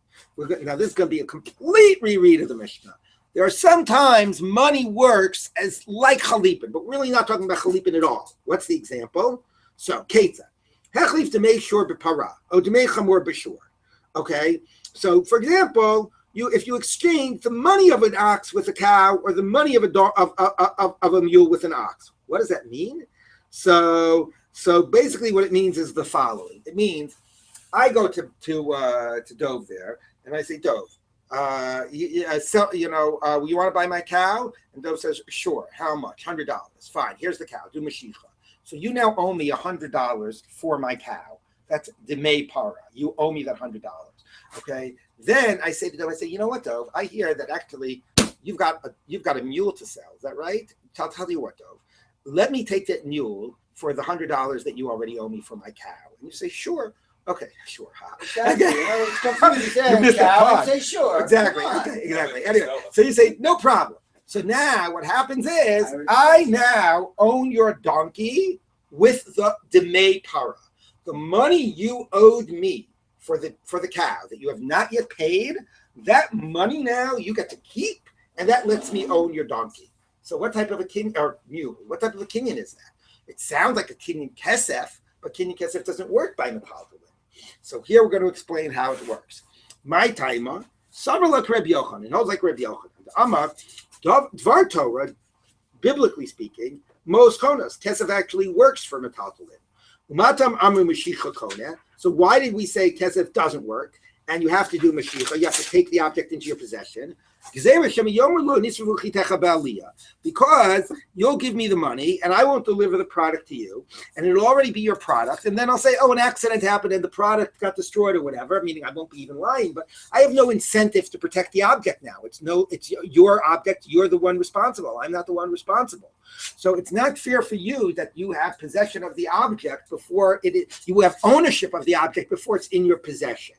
Now this is going to be a complete reread of the Mishnah. There are sometimes money works as like chalipin, but we're really not talking about chalipin at all. What's the example? So ketzah. Hechlif to make sure b'para, or to make chamor b'shur. Okay, so for example, if you exchange the money of an ox with a cow, or the money of a mule with an ox, what does that mean? So basically, what it means is the following. It means I go to Dove there, and I say, Dove, you want to buy my cow? And Dove says, sure. How much? $100. Fine. Here's the cow. Do mashicha. So you now owe me $100 for my cow. That's demei para. You owe me that $100. Okay. Then I say to Dove, you know what, Dove? I hear that actually you've got a mule to sell. Is that right? I'll tell you what, Dove. Let me take that mule for the $100 that you already owe me for my cow. And you say, sure. Okay, sure. Exactly. It's confusing. You missed that part. Say sure. Exactly. Okay, exactly. Anyway, so you say, no problem. So now what happens is I now own your donkey with the demei para. The money you owed me for the cow that you have not yet paid, that money now you get to keep, and that lets me own your donkey. So what type of a king or mule? What type of a kinyan is that? It sounds like a kinyan kesef, but kinyan kesef doesn't work by metaltalin. So here we're going to explain how it works. My taima, savar like Rabbi Yochanan, it holds like Rabbi Yochanan. Amar, Dvar Torah, biblically speaking, most konas, kesef actually works for metaltalin. Umatam amru mashicha kona. So why did we say kesef doesn't work? And you have to do mashicha. You have to take the object into your possession. Because you'll give me the money and I won't deliver the product to you, and it'll already be your product, and then I'll say, oh, an accident happened and the product got destroyed or whatever, meaning I won't be even lying, but I have no incentive to protect the object now. It's your object, you're the one responsible. I'm not the one responsible. So it's not fair for you that you have possession of the object before you have ownership of the object before it's in your possession.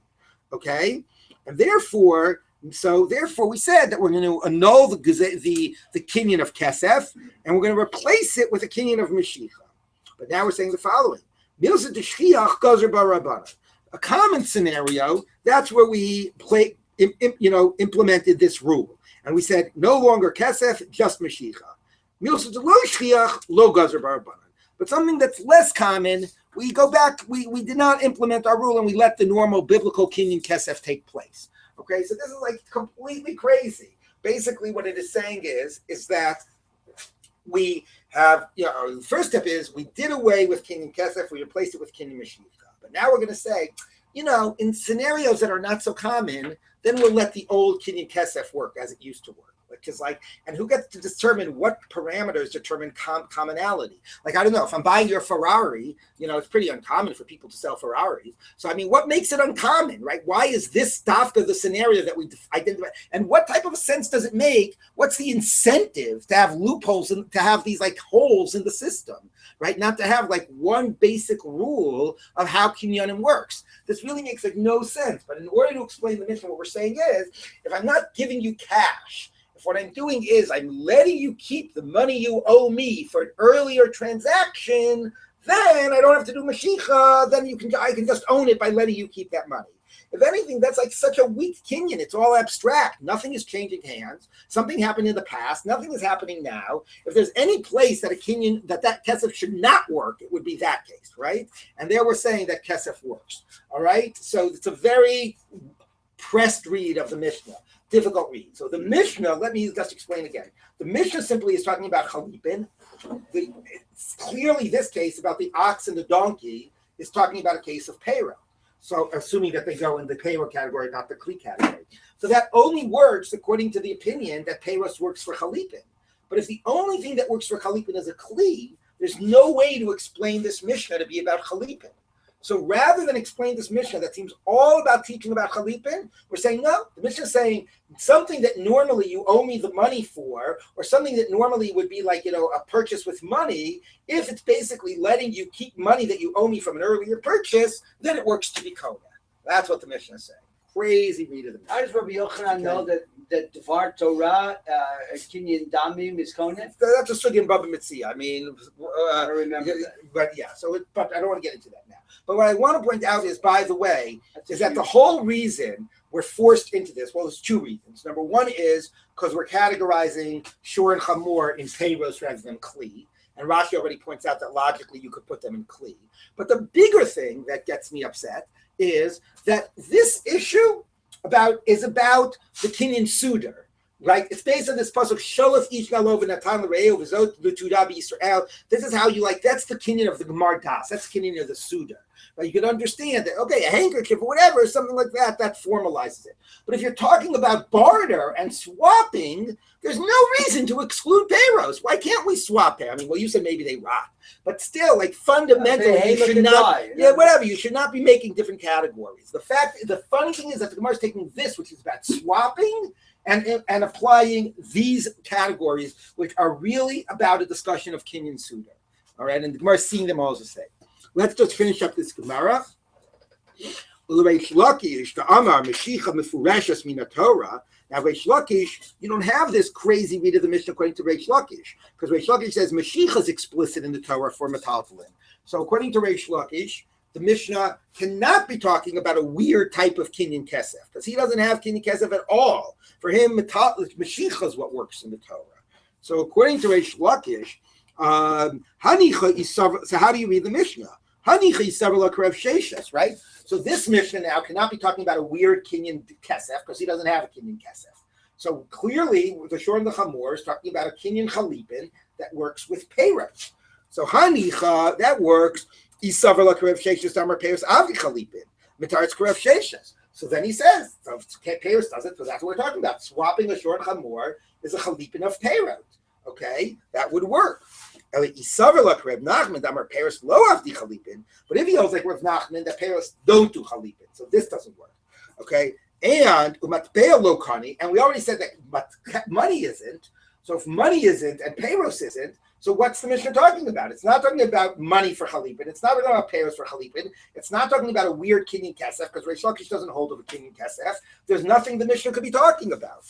Okay? And therefore we said that we're going to annul the kinyan of kesef, and we're going to replace it with a kinyan of mashicha. But now we're saying the following: a common scenario. That's where we implemented this rule, and we said no longer kesef, just mashicha. But something that's less common, we go back. We did not implement our rule, and we let the normal biblical kinyan kesef take place. Okay, so this is like completely crazy. Basically, what it is saying is that we have, the first step is we did away with kinyan kesef, we replaced it with kinyan mashicha. But now we're going to say, in scenarios that are not so common, then we'll let the old Kinyan Kesef work as it used to work. Because and who gets to determine what parameters determine commonality? I don't know, if I'm buying your Ferrari, it's pretty uncommon for people to sell Ferraris. So, what makes it uncommon, right? Why is this dafka the scenario that we identify? And what type of sense does it make? What's the incentive to have loopholes and to have these holes in the system, right? Not to have one basic rule of how kinyanim works. This really makes no sense. But in order to explain the mission, what we're saying is, if I'm not giving you cash, if what I'm doing is I'm letting you keep the money you owe me for an earlier transaction, then I don't have to do Mashicha. Then I can just own it by letting you keep that money. If anything, that's such a weak kinyan. It's all abstract. Nothing is changing hands. Something happened in the past. Nothing is happening now. If there's any place that a kinyan, that kesef should not work, it would be that case, right? And there we're saying that kesef works. All right? So it's a very pressed read of the Mishnah. Difficult read. So the Mishnah, let me just explain again. The Mishnah simply is talking about chalipin. It's clearly this case about the ox and the donkey is talking about a case of payroll. So assuming that they go in the payroll category, not the kli category. So that only works according to the opinion that payros works for chalipin. But if the only thing that works for chalipin is a kli, there's no way to explain this Mishnah to be about chalipin. So rather than explain this Mishnah that seems all about teaching about Chalipin, we're saying, no, the Mishnah is saying something that normally you owe me the money for, or something that normally would be a purchase with money, if it's basically letting you keep money that you owe me from an earlier purchase, then it works to be Kona. That's what the Mishnah is saying. Crazy read of the Mishnah. How does Rabbi Yochanan know that Dvar Torah, Kinyan Damim is Kona? That's a sugya in Baba Mitzia. I remember that. But yeah, but I don't want to get into that now. But what I want to point out is, by the way, is that the whole reason we're forced into this, well, there's two reasons. Number one is because we're categorizing Shur and Chamor in Peiros rather than Kli. And Rashi already points out that logically you could put them in Kli. But the bigger thing that gets me upset is that this issue is about the Kinyan Sudar. Right? It's based on this pasuk, Sholef ish galov natan l're'eu v'zot l'tuda b'Yisrael. This is how that's the kinyan of the Gemar Das. That's the kinyan of the Sudar. Right? You can understand that, okay, a handkerchief or whatever, something like that formalizes it. But if you're talking about barter and swapping, there's no reason to exclude payros. Why can't we swap pay? You said maybe they rot. But still, fundamentally, you should not, you should not be making different categories. The funny thing is that the Gemara is taking this, which is about swapping, and applying these categories, which are really about a discussion of Kinyan Sudar. All right, and the Gemara is seeing them all as the same. Let's just finish up this Gemara. Now, Reish Lakish, you don't have this crazy read of the Mishnah according to Reish Lakish, because Reish Lakish says Mashiach is explicit in the Torah for metaltalin. So according to Reish Lakish, the Mishnah cannot be talking about a weird type of Kinyan Kesef, because he doesn't have Kinyan Kesef at all. For him, Mashiach is what works in the Torah. So according to Reish Lakish, so how do you read the Mishnah? Right? So this Mishnah now cannot be talking about a weird Kinyan Kesef, because he doesn't have a Kinyan Kesef. So clearly, the Shor and the Chamor is talking about a Kinyan Chalipin that works with Peiros. So Hanicha, that works. So then he says, Peiros does it, so that's what we're talking about. Swapping a Shor and Chamor is a Chalipin of Peiros. Okay, that would work. But if he holds like Rav Nachman, that Peiros don't do Chalipin, so this doesn't work. Okay, and we already said that money isn't. So if money isn't and Peiros isn't, so what's the Mishnah talking about? It's not talking about money for Chalipin. It's not talking about Peiros for Chalipin. It's not talking about a weird Kinyan Kesef, because Reish Lakish doesn't hold of a Kinyan Kesef. There's nothing the Mishnah could be talking about.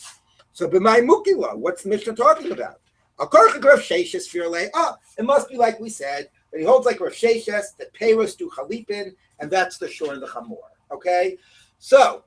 So b'may mukila, what's the Mishnah talking about? It must be like we said, that he holds like Rav Sheshes, that Peiros do Chalipin, and that's the Shor and the Chamor. Okay? So,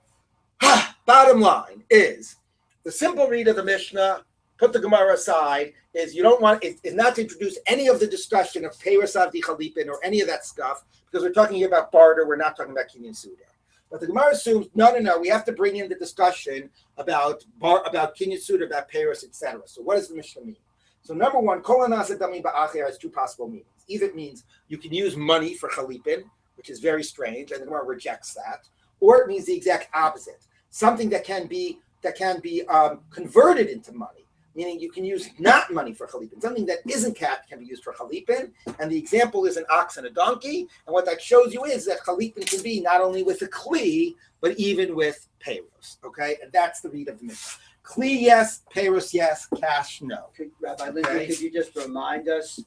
bottom line is, the simple read of the Mishnah, put the Gemara aside, is you don't want, is not to introduce any of the discussion of Peiros Avdi Chalipin or any of that stuff, because we're talking here about barter, we're not talking about Kinyan Sudar. But the Gemara assumes, no, we have to bring in the discussion about Kinyan Sudar, about Peiros, etc. So what does the Mishnah mean? So number one, Kol Anasa Damim Ba'achir has two possible meanings. Either it means you can use money for Chalipin, which is very strange, and the Gemara rejects that. Or it means the exact opposite, something that can be converted into money, meaning you can use not money for chalipin. Something that isn't cat can be used for chalipin, and the example is an ox and a donkey. And what that shows you is that chalipin can be not only with a kli, but even with payros. Okay, and that's the read of the Mishnah. Kli, yes. Payros, yes. Cash, no. Rabbi Linzer, could you just remind us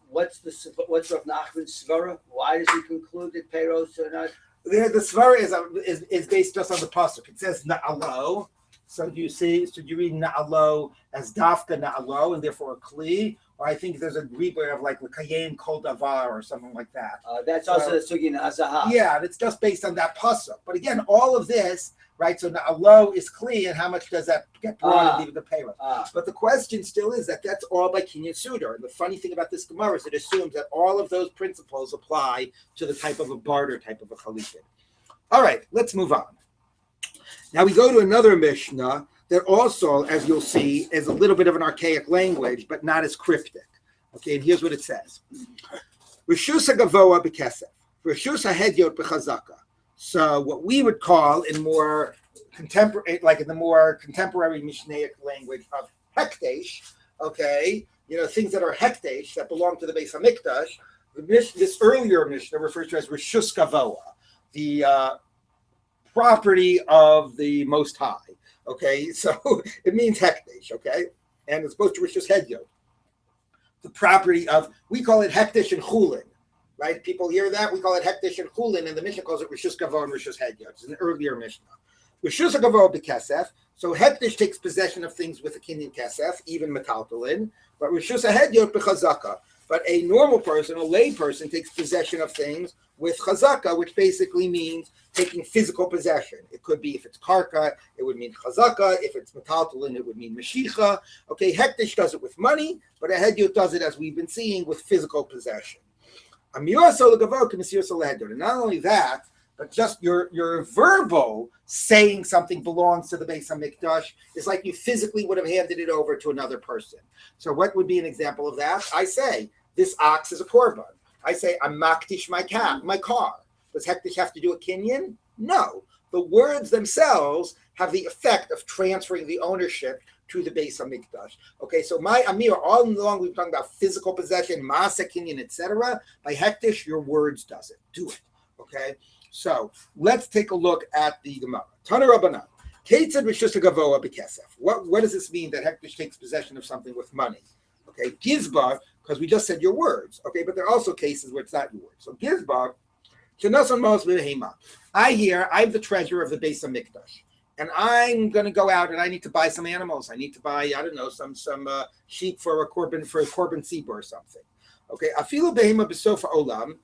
what's Rav Nachman's svara? Why does he conclude that payros are not? The svara is based just on the pasuk. It says na'alo. So do you see? So do you read na'alo as dafka na'alo and therefore a kli? Or I think there's a replay of like l'kayin kol davar or something like that. That's also the sugin azahah. Yeah, and it's just based on that pasuk. But again, all of this, right? So na'alo is kli, and how much does that get brought into the payroll? But the question still is that's all by kinyan suda. And the funny thing about this Gemara is it assumes that all of those principles apply to the type of a barter, type of a chalipin. All right, let's move on. Now we go to another Mishnah that also, as you'll see, is a little bit of an archaic language, but not as cryptic. Okay, and here's what it says. Rishus hagavoa b'kesef, rishus hahedyot b'chazaka. So what we would call in more contemporary, like in the more contemporary Mishnaic language of hekdesh, okay, things that are hekdesh, that belong to the Beis HaMikdash, this earlier Mishnah refers to as rishus gavoa, the property of the Most High. Okay, so it means hekdesh, okay, and it's supposed to rishus hedyot, the property of, we call it hekdesh and chulin, right? People hear that, we call it hekdesh and chulin, and the Mishnah calls it rishus gavoa and rishus hedyot. It's an earlier Mishnah. Rishus gavoa b'kesef, so hekdesh takes possession of things with a kinyan kesef, even metaltalin, but rishus hedyot b'chazaka. But a normal person, a lay person, takes possession of things with chazaka, which basically means taking physical possession. It could be, if it's karka, it would mean chazaka. If it's metaltalin, it would mean meshicha. Okay, hekdesh does it with money, but a hedyot does it, as we've been seeing, with physical possession. And not only that, but just your verbal saying something belongs to the Beis HaMikdash is like you physically would have handed it over to another person. So what would be an example of that? I say, this ox is a korban. I say, I'm makdish my car. Does hekdesh have to do a kinyan? No. The words themselves have the effect of transferring the ownership to the Beis HaMikdash. Okay, so my Amir, all along we've been talking about physical possession, maaseh, kinyan, etc. By hekdesh, your words does it. Do it. Okay, so let's take a look at the Gemara. Tana Rabbanan. Keitzad rishus hagavoa b'kesef. What does this mean that hekdesh takes possession of something with money? Okay, gizbar, because we just said your words. Okay, but there are also cases where it's not your words. So gizbar, I have the treasure of the Beis HaMikdash, and I'm going to go out and I need to buy some animals. I need to buy, I don't know, some sheep for a korban seeba or something. Okay, afilu behema b'sofa olam.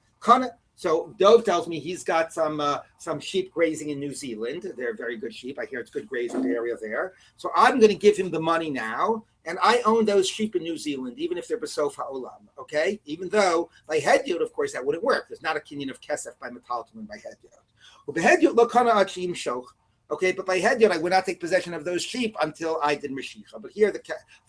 So Dov tells me he's got some sheep grazing in New Zealand. They're very good sheep. I hear it's good grazing area there. So I'm going to give him the money now, and I own those sheep in New Zealand, even if they're b'sof ha'olam. Okay, even though by hedyot, of course, that wouldn't work. There's not a kinyan of kesef by metaltalin and by hedyot. Well, behedyot lo kana achim shoch. Okay, but by hedyot, I would not take possession of those sheep until I did meshicha. But here,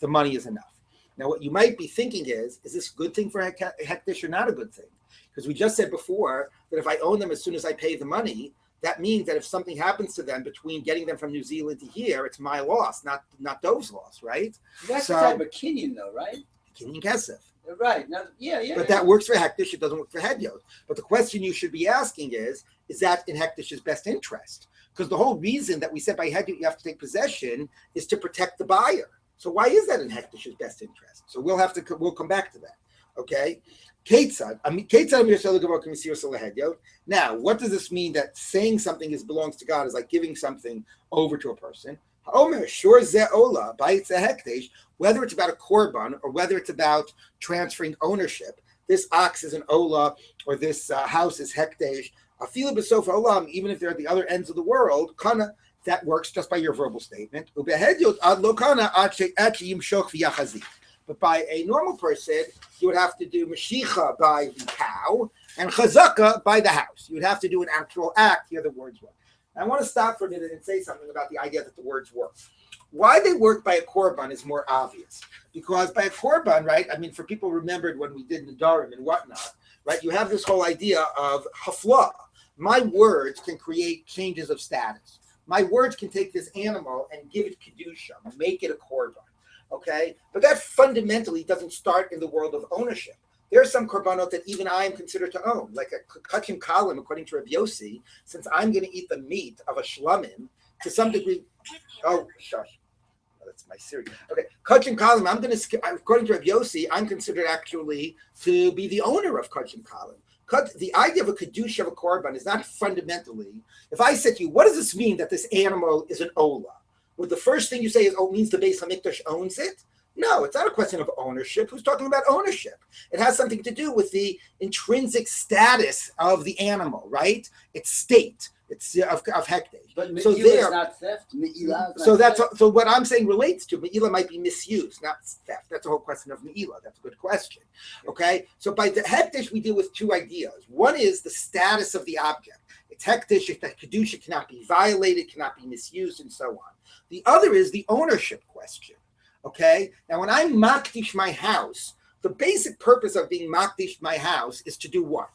the money is enough. Now, what you might be thinking is this a good thing for hekdesh or not a good thing? Because we just said before that if I own them as soon as I pay the money, that means that if something happens to them between getting them from New Zealand to here, it's my loss, not Dove's loss, right? That's the type of kinyan, though, right? Kinyan kesef. Right. Now, yeah. But that works for hekdesh. It doesn't work for hedyot. But the question you should be asking is that in hekdesh's best interest? Because the whole reason that we said by hedyot you have to take possession is to protect the buyer. So why is that in hekdesh's best interest? So we'll come back to that. Okay. Now, what does this mean that saying something belongs to God is like giving something over to a person? Whether it's about a korban or whether it's about transferring ownership, this ox is an ola or this house is hekdesh. Even if they're at the other ends of the world, that works just by your verbal statement. But by a normal person, you would have to do meshicha by the cow and chazaka by the house. You would have to do an actual act. Here the words work. I want to stop for a minute and say something about the idea that the words work. Why they work by a korban is more obvious. Because by a korban, right, I mean, for people remembered when we did Nadarim and whatnot, right? You have this whole idea of hafla. My words can create changes of status. My words can take this animal and give it Kiddushin, make it a korban, okay? But that fundamentally doesn't start in the world of ownership. There are some korbanot that even I am considered to own, like a kachim kalim, according to Rabbi Yossi, since I'm going to eat the meat of a shlamim, to some degree. Oh, shush. That's my series. Okay, kachim kalim, I'm going to skip, according to Rabbi Yossi, I'm considered actually to be the owner of kachim kalim. The idea of a kedusha of a korban is not fundamentally. If I said to you, what does this mean that this animal is an ola? Would the first thing you say is, oh, it means the Beis Hamikdash owns it? No, it's not a question of ownership. Who's talking about ownership? It has something to do with the intrinsic status of the animal, right? Its state. It's of hekdesh. But so Me'ilah there, is not theft. Me'ilah is so not that's theft. so what I'm saying relates to Me'ilah might be misuse, not theft. That's the whole question of Me'ilah. That's a good question. Okay, so by the hekdesh we deal with two ideas. One is the status of the object. It's hekdesh if the kedusha cannot be violated, cannot be misused, and so on. The other is the ownership question. Okay, now when I makdish my house, the basic purpose of being makdish my house is to do what?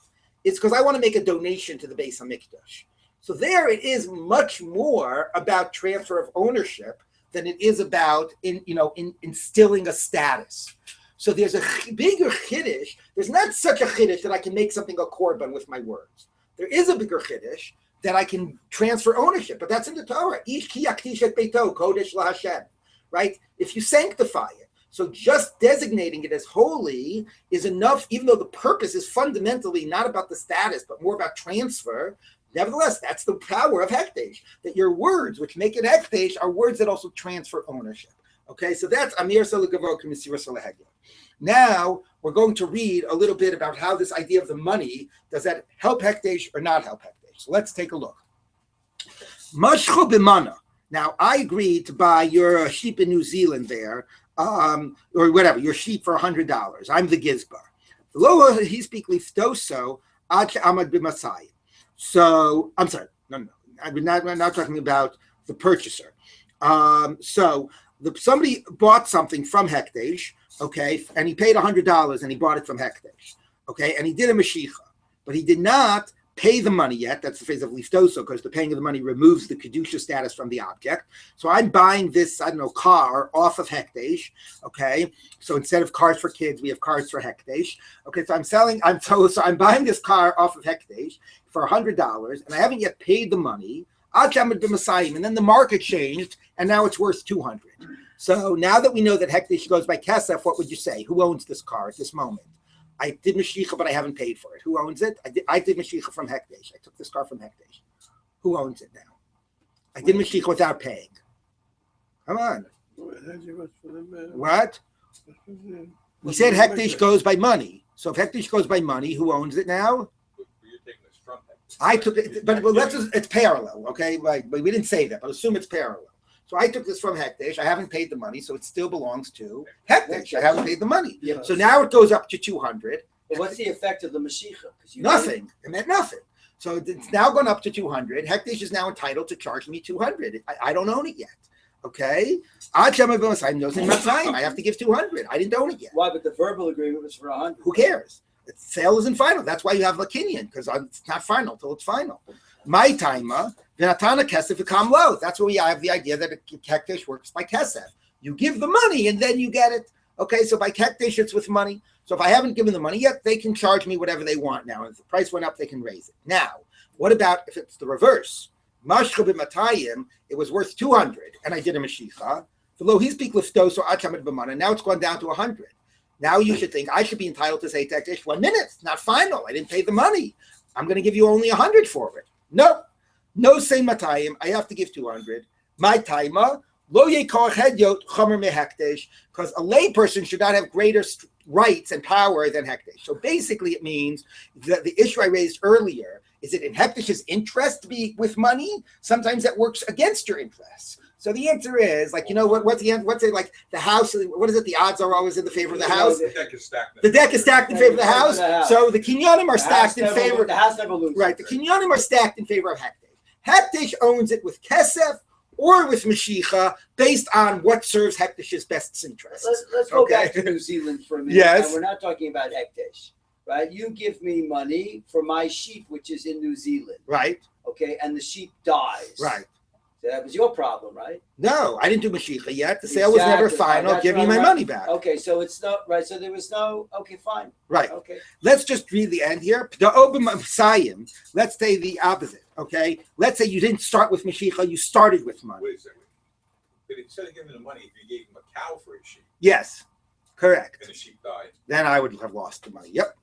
It's because I want to make a donation to the Beis Hamikdash. So there it is much more about transfer of ownership than it is about instilling a status. So there's a bigger chiddush. There's not such a chiddush that I can make something a korban with my words. There is a bigger chiddush that I can transfer ownership, but that's in the Torah. Ish ki yaktish et beito kodesh laHashem. Right? If you sanctify it, so just designating it as holy is enough, even though the purpose is fundamentally not about the status, but more about transfer. Nevertheless, that's the power of hekdesh, that your words, which make it hekdesh, are words that also transfer ownership. Okay, so that's Amir Salagavo K'Misira Salahegla. Now, we're going to read a little bit about how this idea of the money, does that help hekdesh or not help hekdesh? So let's take a look. Mashcho b'mana. Now, I agreed to buy your sheep in New Zealand there, or whatever, your sheep for $100. I'm the gizbar. Lo he speak liftoso ad amad b'masai. So, I'm sorry, no. I'm not talking about the purchaser. Somebody bought something from hekdesh, okay, and he paid $100 and he bought it from hekdesh, okay, and he did a mashicha, but he did not pay the money yet. That's the phase of liftoso, because the paying of the money removes the kedusha status from the object. So I'm buying this, car off of hekdesh. Okay, so instead of cars for kids, we have cars for hekdesh. Okay, so I'm buying this car off of hekdesh for $100, and I haven't yet paid the money. And then the market changed, and now it's worth $200. So now that we know that hekdesh goes by kesef, what would you say? Who owns this car at this moment? I did Mashiach, but I haven't paid for it. Who owns it? I did Mashiach from Hekdesh. I took this car from Hekdesh. Who owns it now? I did Mashiach without paying. Come on. What? We said Hekdesh goes by money. So if Hekdesh goes by money, who owns it now? You're taking this from Hekdesh. I took it, but it's parallel, okay? But we didn't say that, but assume it's parallel. So I took this from Hekdesh. I haven't paid the money, so it still belongs to Hekdesh. I haven't paid the money. Yeah. So now it goes up to 200. But what's the effect of the Mashiach? Nothing. It meant nothing. So it's now gone up to 200. Hekdesh is now entitled to charge me 200. I don't own it yet. Okay? I have to give 200. I didn't own it yet. Why? But the verbal agreement was for 100. Who cares? The sale isn't final. That's why you have Lakinian, because it's not final till it's final. My timer, Vinatana Kesef Ikam Lo. That's where we have the idea that Hekdesh works by Kesef. You give the money and then you get it. Okay, so by Hekdesh it's with money. So if I haven't given the money yet, they can charge me whatever they want now. If the price went up, they can raise it. Now, what about if it's the reverse? Mashcha b'matayim, it was worth 200, and I did a Mashicha. Now it's gone down to 100. Now you should think I should be entitled to say to Hekdesh, 1 minute, it's not final. I didn't pay the money. I'm going to give you only 100 for it. No say matayim. I have to give 200. My taima lo yekar hedyot chomer mehekdesh, because a layperson should not have greater rights and power than hekdesh. So basically, it means that the issue I raised earlier is it in hekdesh's interest to be with money. Sometimes that works against your interests. So the answer is what's the end? What's it like? The house? What is it? The odds are always in the favor of the house. The deck is stacked. The deck is stacked in favor of the house. So the kinyanim are stacked in favor. The house never loses. Right. The kinyanim are stacked in favor of hekdesh. Hekdesh owns it with kesef or with Mashicha based on what serves Hekdesh's best interests. Let's go back to New Zealand for a minute. Yes. Now, we're not talking about Hekdesh. right? You give me money for my sheep, which is in New Zealand, Right. okay? And the sheep dies. Right. So that was your problem, right? No, I didn't do Mashiach yet. The sale was never Exactly. final. That's Give me right, my right. money back. Okay, so it's not right. So there was no. Okay, fine. Right. Okay. Let's just read the end here. The Obim Sayim. Let's say the opposite. Okay. Let's say you didn't start with Mashiach. You started with money. Wait a second. But instead of giving him the money, if you gave him a cow for his sheep Yes. Correct. and the sheep died, Then I would have lost the money. Yep.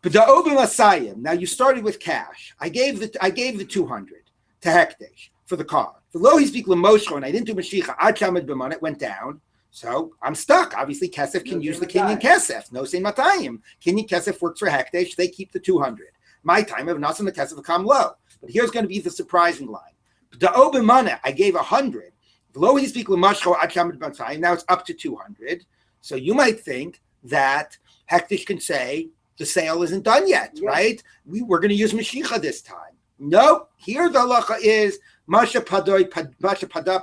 But the Obim Asayim. Now you started with cash. I gave the 200 to Hekdesh for the car. The low he speak Lemosho, and I didn't do Mashiach. Ad Shamad B'man, it went down. So I'm stuck. Obviously, Kesef can No, use the Matayim. Kinyan Kesef. No say Matayim. Kinyan Kesef works for Hekdesh. They keep the 200. My time of Nasan the Kesef come low. But here's going to be the surprising line. The Obimana, I gave 100. The low he speak Lemosho Ad Shamad B'man. Now it's up to 200. So you might think that Hekdesh can say the sale isn't done yet, Yeah. right? We're going to use Mashiach this time. No, here the halacha is Masha Pada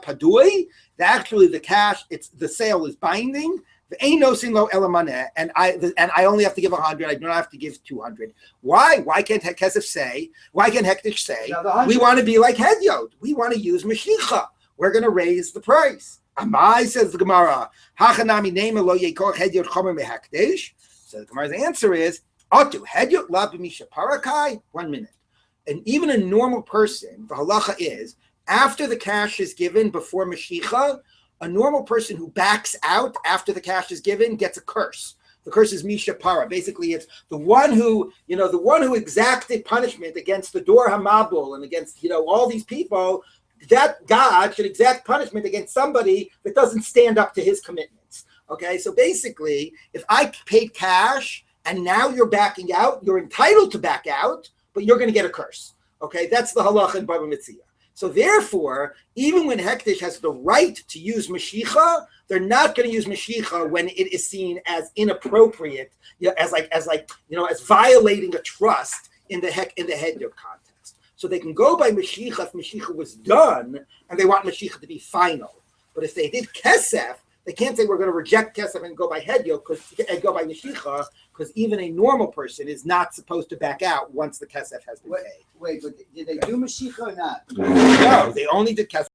Padui. Actually, the cash, the sale is binding. The ain't no sin lo elamaneh, and I only have to give 100. I don't have to give 200. Why? Why can't Kesef say? Why can't Hekdesh say? Now, the 100 We want to be like Hedyot. We want to use Mashiach. We're going to raise the price. Amai, says the Gemara. Hachanami name lo yekor Hedyot chomer mehekdesh. So the Gemara's answer is Atu Hedyot la b'misha parakai. 1 minute. And even a normal person, the halacha is, after the cash is given before Mashiach, a normal person who backs out after the cash is given gets a curse. The curse is Misha Para. Basically, it's the one who exacted punishment against the Dor Hamabul and against, all these people. That God should exact punishment against somebody that doesn't stand up to his commitments. Okay, so basically, if I paid cash and now you're backing out, you're entitled to back out, but you're going to get a curse. Okay, that's the halacha in Baba Mitzvah. So therefore, even when Hekdesh has the right to use Mashiach, they're not going to use Mashiach when it is seen as inappropriate, as violating a trust in the Hedyot context. So they can go by Mashiach if Mashiach was done and they want Mashiach to be final. But if they did Kesef, they can't say we're going to reject Kesef and go by Hedyot and go by Mashiach, because even a normal person is not supposed to back out once the Kesef has been paid. Wait, but did they do Mashiach or not? No, they only did Kesef.